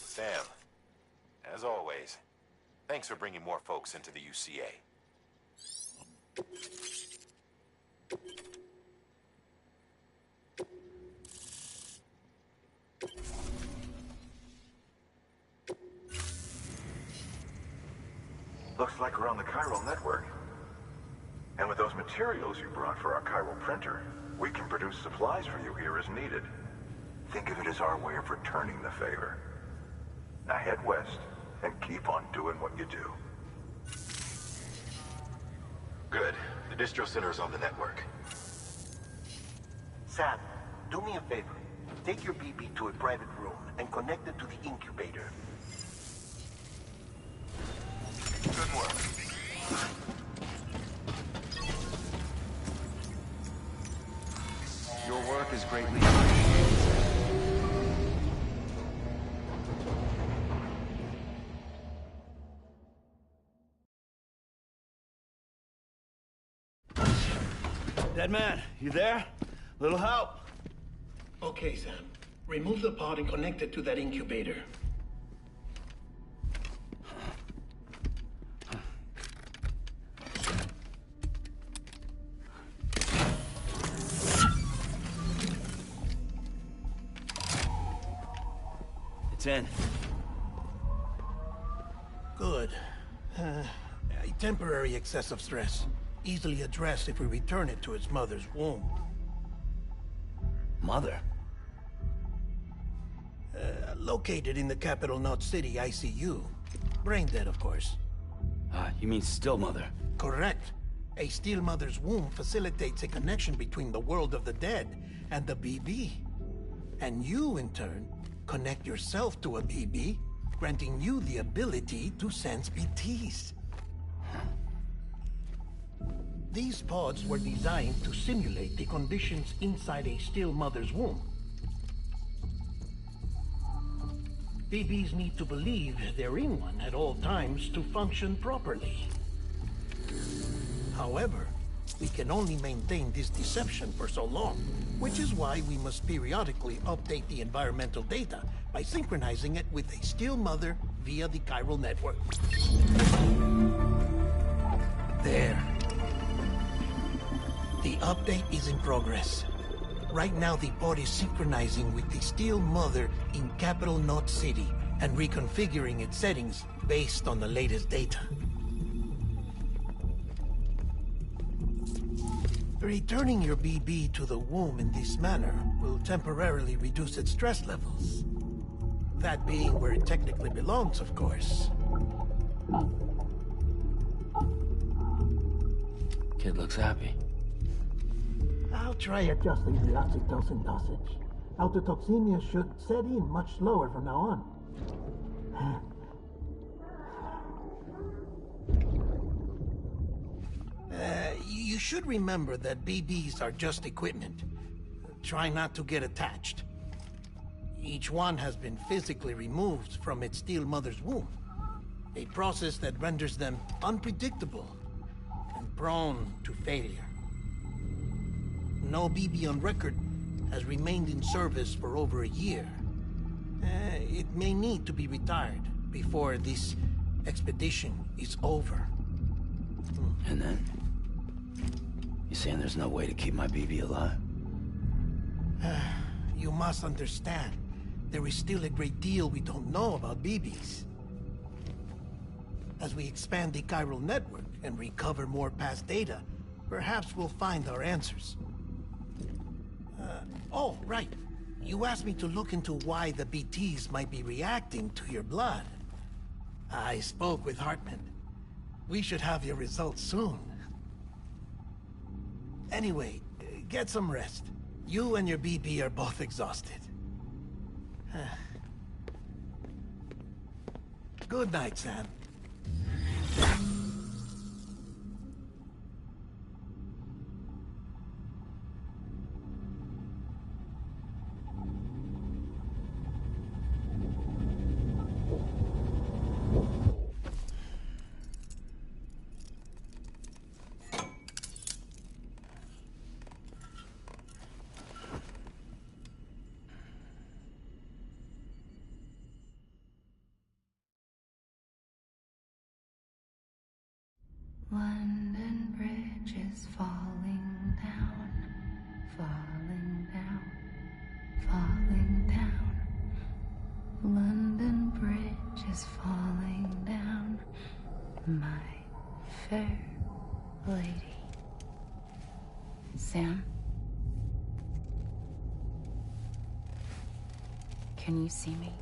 Sam, as always, thanks for bringing more folks into the UCA. Looks like we're on the chiral network. And with those materials you brought for our chiral printer, we can produce supplies for you here as needed. Think of it as our way of returning the favor. Now head west and keep on doing what you do. Good. The distro center is on the network. Sam, do me a favor. Take your BB to a private room and connect it to the incubator. Good work. Stark is greatly appreciated. Dead man, you there? Little help? Okay, Sam. Remove the pod and connect it to that incubator. It's in. Good. A temporary excessive stress. Easily addressed if we return it to its mother's womb. Mother? Located in the capital Knot City ICU. Brain dead, of course. You mean still mother? Correct. A still mother's womb facilitates a connection between the world of the dead and the BB. And you, in turn, connect yourself to a BB, granting you the ability to sense BTs. These pods were designed to simulate the conditions inside a still mother's womb. BBs need to believe they're in one at all times to function properly. However, we can only maintain this deception for so long, which is why we must periodically update the environmental data by synchronizing it with a still mother via the chiral network. There. The update is in progress. Right now, the pod is synchronizing with the still mother in capital Knot City and reconfiguring its settings based on the latest data. Returning your BB to the womb in this manner will temporarily reduce its stress levels. That being where it technically belongs, of course. Kid looks happy. I'll try adjusting the oxytocin dosage. Autotoxemia should set in much slower from now on. You should remember that BBs are just equipment. Try not to get attached. Each one has been physically removed from its still mother's womb. A process that renders them unpredictable and prone to failure. No BB on record has remained in service for over a year. It may need to be retired before this expedition is over. And then? You saying there's no way to keep my BB alive? You must understand, there is still a great deal we don't know about BBs. As we expand the chiral network and recover more past data, perhaps we'll find our answers. Oh, right. You asked me to look into why the BTs might be reacting to your blood. I spoke with Hartman. We should have your results soon. Anyway, get some rest. You and your BB are both exhausted. Good night, Sam. London Bridge is falling down, falling down, falling down. London Bridge is falling down, my fair lady. Sam? Can you see me?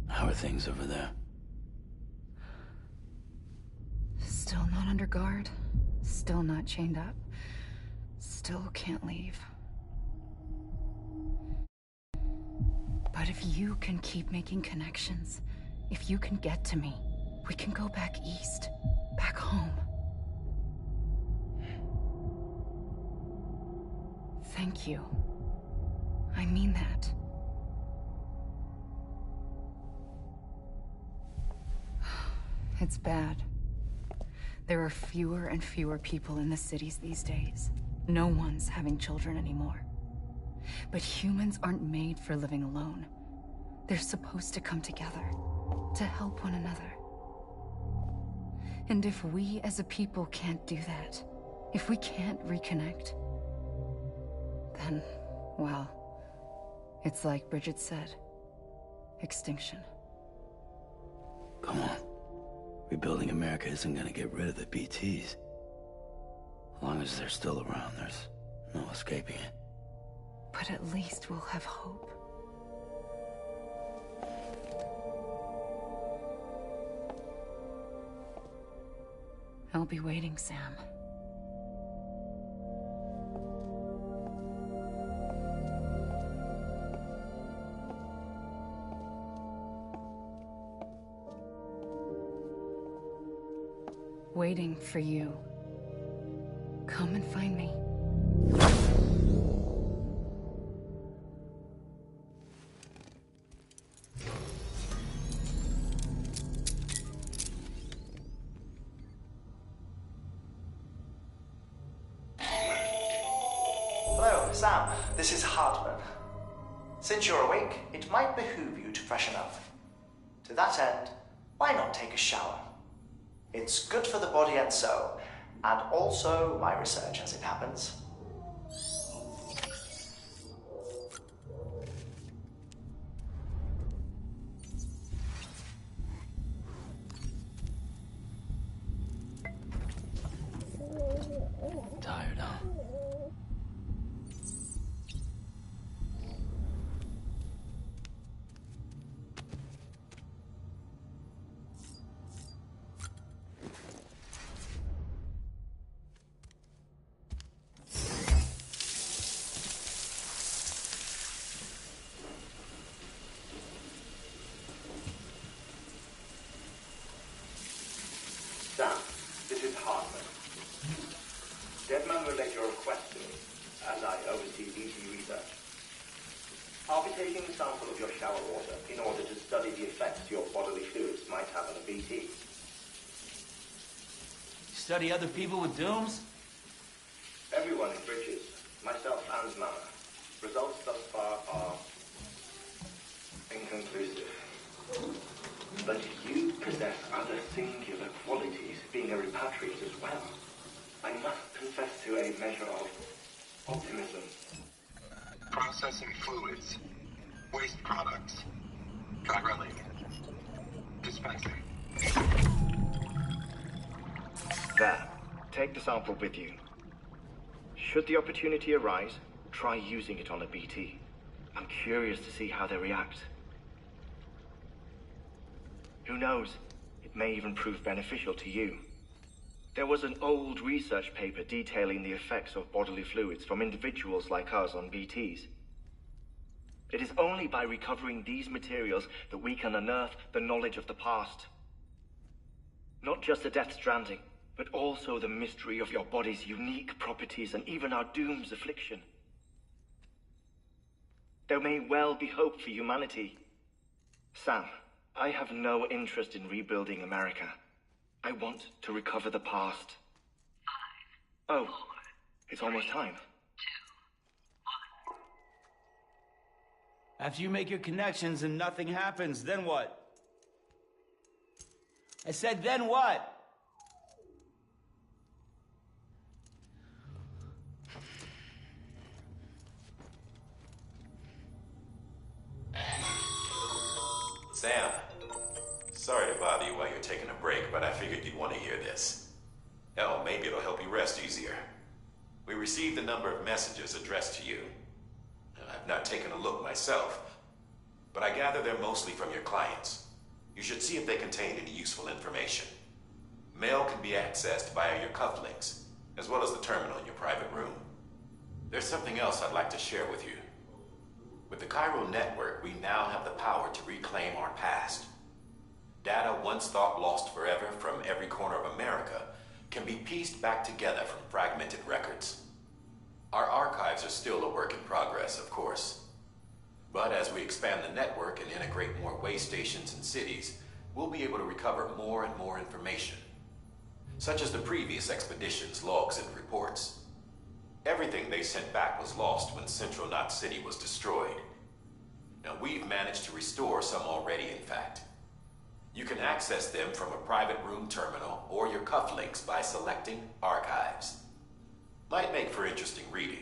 How are things over there? Still not under guard. Still not chained up. Still can't leave. But if you can keep making connections, if you can get to me, we can go back east, back home. Thank you. I mean that. It's bad. There are fewer and fewer people in the cities these days. No one's having children anymore. But humans aren't made for living alone. They're supposed to come together, to help one another. And if we as a people can't do that, if we can't reconnect, then, well, it's like Bridget said, extinction. Come on. Rebuilding America isn't gonna get rid of the BTs. As long as they're still around, there's no escaping it. But at least we'll have hope. I'll be waiting, Sam. Waiting for you. Come and find me. Hello, Sam. This is Hartman. Since you're awake, it might behoove you to freshen up. To that end, why not take a shower? It's good for the body and soul, and also my research as it happens. Tired, huh? Sam, this is Hartman. Deadman relayed your request to me, as I oversee BT research. I'll be taking a sample of your shower water in order to study the effects your bodily fluids might have on a BT. Study other people with dooms? Everyone in Bridges, myself and Mama. Results thus far are inconclusive. But you possess other singular qualities, being a repatriate as well. I must confess to a measure of optimism. Processing fluids. Waste products. Chiralium. Dispensing. There. Take the sample with you. Should the opportunity arise, try using it on a BT. I'm curious to see how they react. Who knows? It may even prove beneficial to you. There was an old research paper detailing the effects of bodily fluids from individuals like us on BTs. It is only by recovering these materials that we can unearth the knowledge of the past. Not just the Death Stranding, but also the mystery of your body's unique properties and even our doom's affliction. There may well be hope for humanity. Sam, I have no interest in rebuilding America. I want to recover the past. 5, 4, oh, it's almost time. 2, 1. After you make your connections and nothing happens, then what? I said, then what? Sam, sorry to bother you while you're taking a break, but I figured you'd want to hear this. Hell, maybe it'll help you rest easier. We received a number of messages addressed to you. I've not taken a look myself, but I gather they're mostly from your clients. You should see if they contain any useful information. Mail can be accessed via your cufflinks, as well as the terminal in your private room. There's something else I'd like to share with you. With the Chiral Network, we now have the power to reclaim our past. Data once thought lost forever from every corner of America can be pieced back together from fragmented records. Our archives are still a work in progress, of course. But as we expand the network and integrate more way stations and cities, we'll be able to recover more and more information, such as the previous expedition's logs and reports. Everything they sent back was lost when Central Knot City was destroyed. Now, we've managed to restore some already, in fact. You can access them from a private room terminal or your cufflinks by selecting Archives. Might make for interesting reading.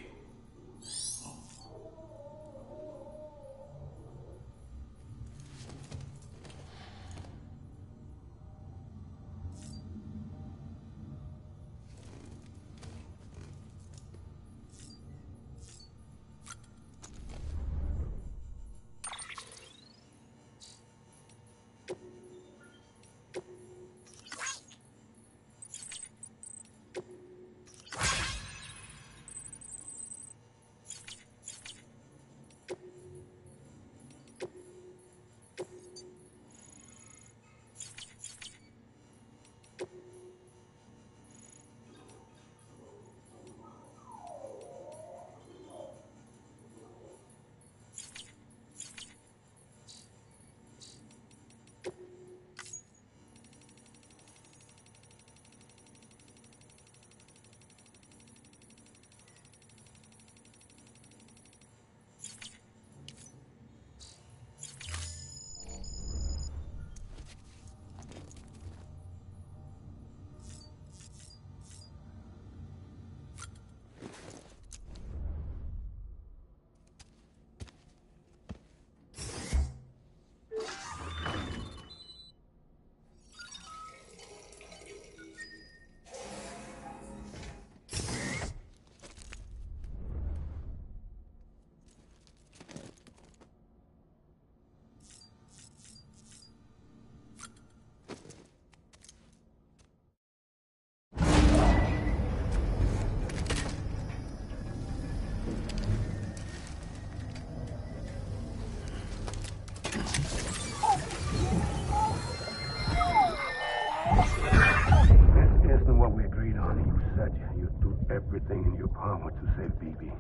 Everything in your power to save BB.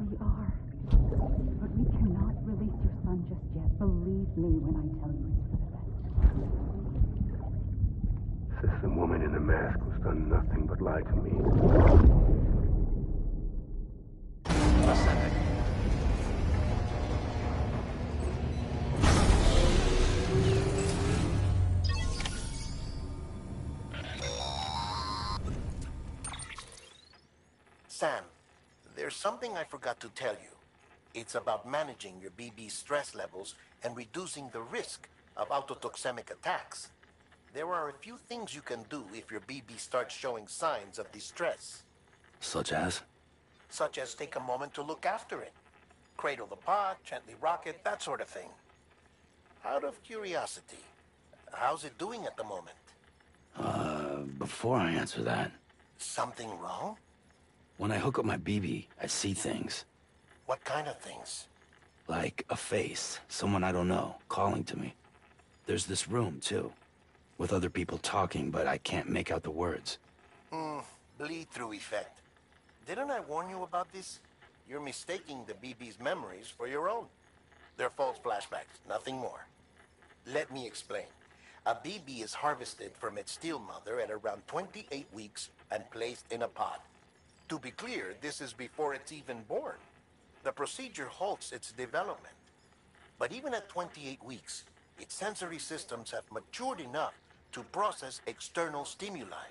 We are. But we cannot release your son just yet. Believe me when I tell you it's for the best. System woman in the mask who's done nothing but lie to me. Sam, there's something I forgot to tell you. It's about managing your BB stress levels and reducing the risk of autotoxemic attacks. There are a few things you can do if your BB starts showing signs of distress. Such as? Such as take a moment to look after it. Cradle the pod, gently rock it, that sort of thing. Out of curiosity, how's it doing at the moment? Before I answer that... Something wrong? When I hook up my BB, I see things. What kind of things? Like a face, someone I don't know, calling to me. There's this room, too, with other people talking, but I can't make out the words. Bleed-through effect. Didn't I warn you about this? You're mistaking the BB's memories for your own. They're false flashbacks, nothing more. Let me explain. A BB is harvested from its steel mother at around 28 weeks and placed in a pod. To be clear, this is before it's even born. The procedure halts its development. But even at 28 weeks, its sensory systems have matured enough to process external stimuli.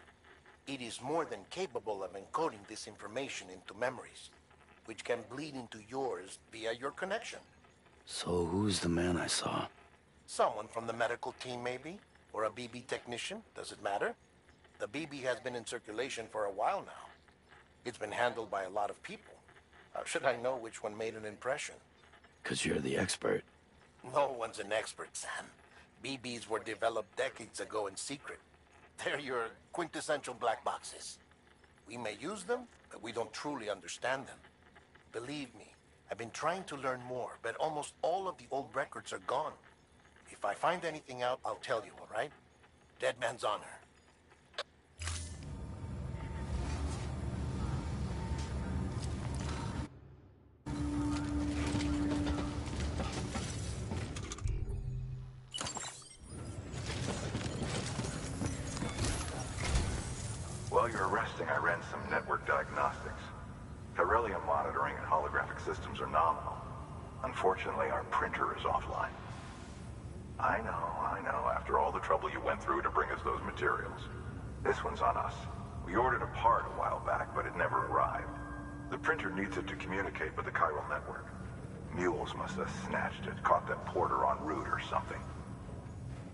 It is more than capable of encoding this information into memories, which can bleed into yours via your connection. So who's the man I saw? Someone from the medical team, maybe? Or a BB technician, does it matter? The BB has been in circulation for a while now. It's been handled by a lot of people. How should I know which one made an impression? 'Cause you're the expert. No one's an expert, Sam. BBs were developed decades ago in secret. They're your quintessential black boxes. We may use them, but we don't truly understand them. Believe me, I've been trying to learn more, but almost all of the old records are gone. If I find anything out, I'll tell you, all right? Dead man's honor. While you were resting, I ran some network diagnostics. Chiralium monitoring and holographic systems are nominal. Unfortunately, our printer is offline. I know. After all the trouble you went through to bring us those materials. This one's on us. We ordered a part a while back, but it never arrived. The printer needs it to communicate with the chiral network. Mules must have snatched it, caught that porter en route or something.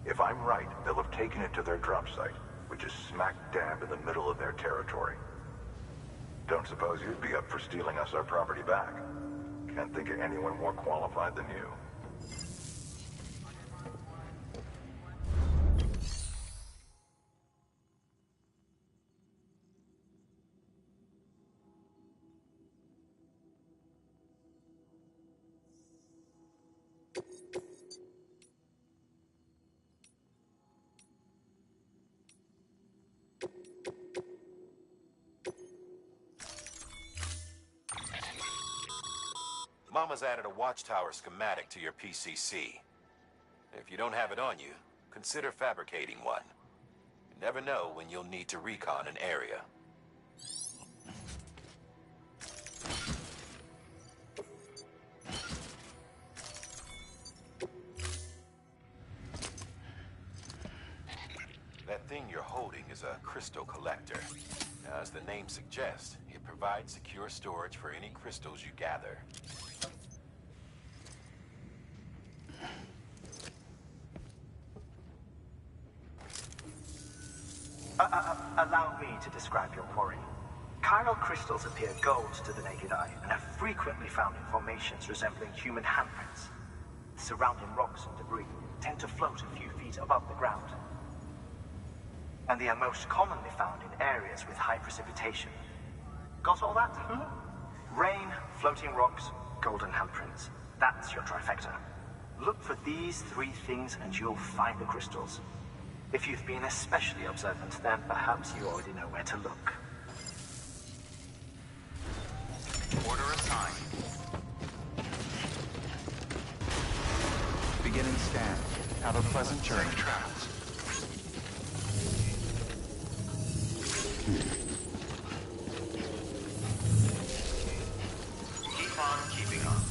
If I'm right, they'll have taken it to their drop site, which is smack dab in the middle of their territory. Don't suppose you'd be up for stealing us our property back? Can't think of anyone more qualified than you. Mama's added a watchtower schematic to your PCC. If you don't have it on you, consider fabricating one. You never know when you'll need to recon an area. That thing you're holding is a crystal collector. Now, as the name suggests, it provides secure storage for any crystals you gather. Allow me to describe your quarry. Chiral crystals appear gold to the naked eye and are frequently found in formations resembling human handprints. Surrounding rocks and debris tend to float a few feet above the ground. And they are most commonly found in areas with high precipitation. Got all that? Rain, floating rocks, golden handprints. That's your trifecta. Look for these three things and you'll find the crystals. If you've been especially observant, then perhaps you already know where to look. Order assigned. Beginning scan. Have a pleasant journey. Travels. Keep on keeping on.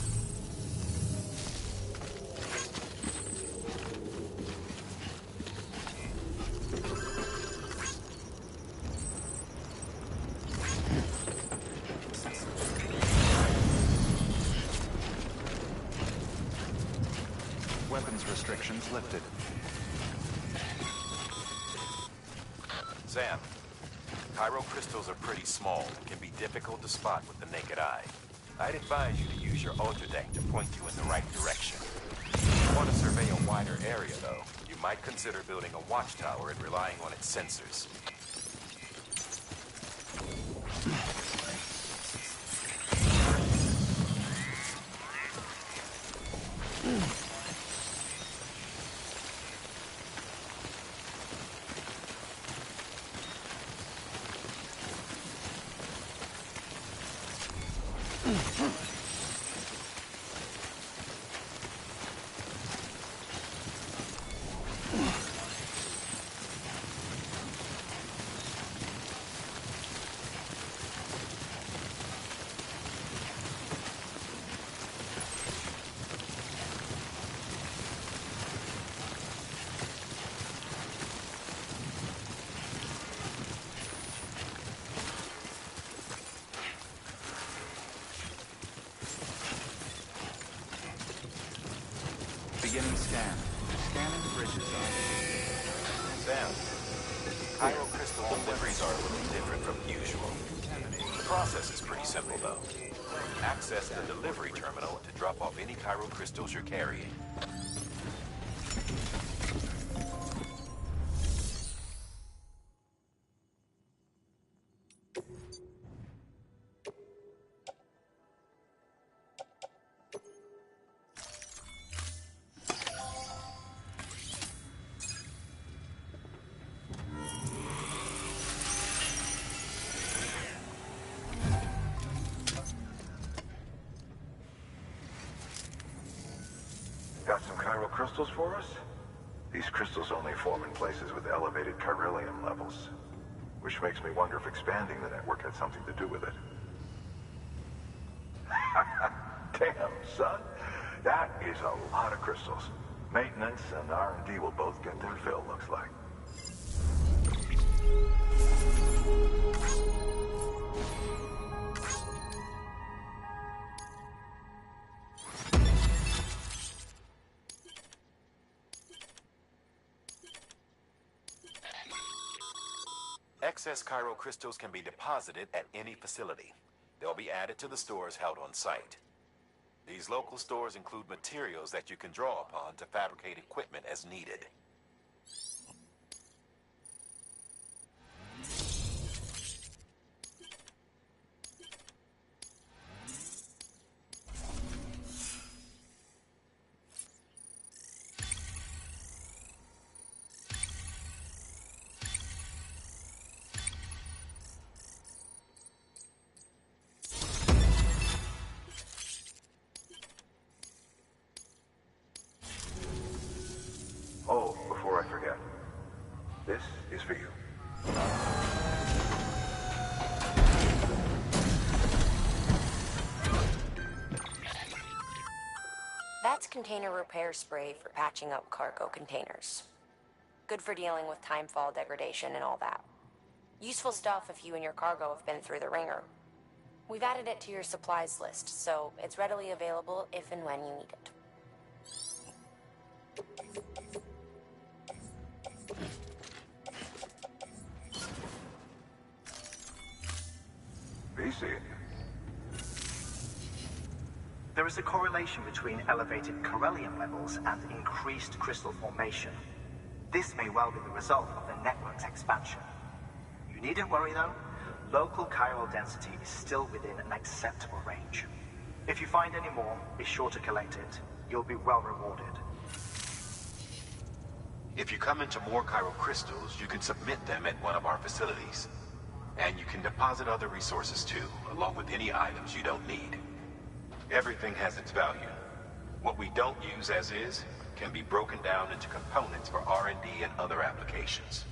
Weapons restrictions lifted. Sam, chiral crystals are pretty small and can be difficult to spot with the naked eye. I'd advise you to use your ultradeck to point you in the right direction. If you want to survey a wider area, though, you might consider building a watchtower and relying on its sensors. Beginning scan. Scanning bridges on. Sam, chiral crystal deliveries are a little different from usual. The process is pretty simple, though. Access the delivery terminal to drop off any chiral crystals you're carrying. Got some chiral crystals for us? These crystals only form in places with elevated chiralium levels. Which makes me wonder if expanding the network had something to do with it. Damn, son. That is a lot of crystals. Maintenance and R&D will both get their fill, looks like. Excess Chiral crystals can be deposited at any facility. They'll be added to the stores held on site. These local stores include materials that you can draw upon to fabricate equipment as needed. Oh, before I forget, this is for you. That's container repair spray for patching up cargo containers. Good for dealing with timefall degradation and all that. Useful stuff if you and your cargo have been through the ringer. We've added it to your supplies list, so it's readily available if and when you need it. BC. There is a correlation between elevated Corellium levels and increased crystal formation. This may well be the result of the network's expansion. You needn't worry though. Local chiral density is still within an acceptable range. If you find any more, be sure to collect it. You'll be well rewarded. If you come into more chiral crystals, you can submit them at one of our facilities. And you can deposit other resources too, along with any items you don't need. Everything has its value. What we don't use as is can be broken down into components for R&D and other applications.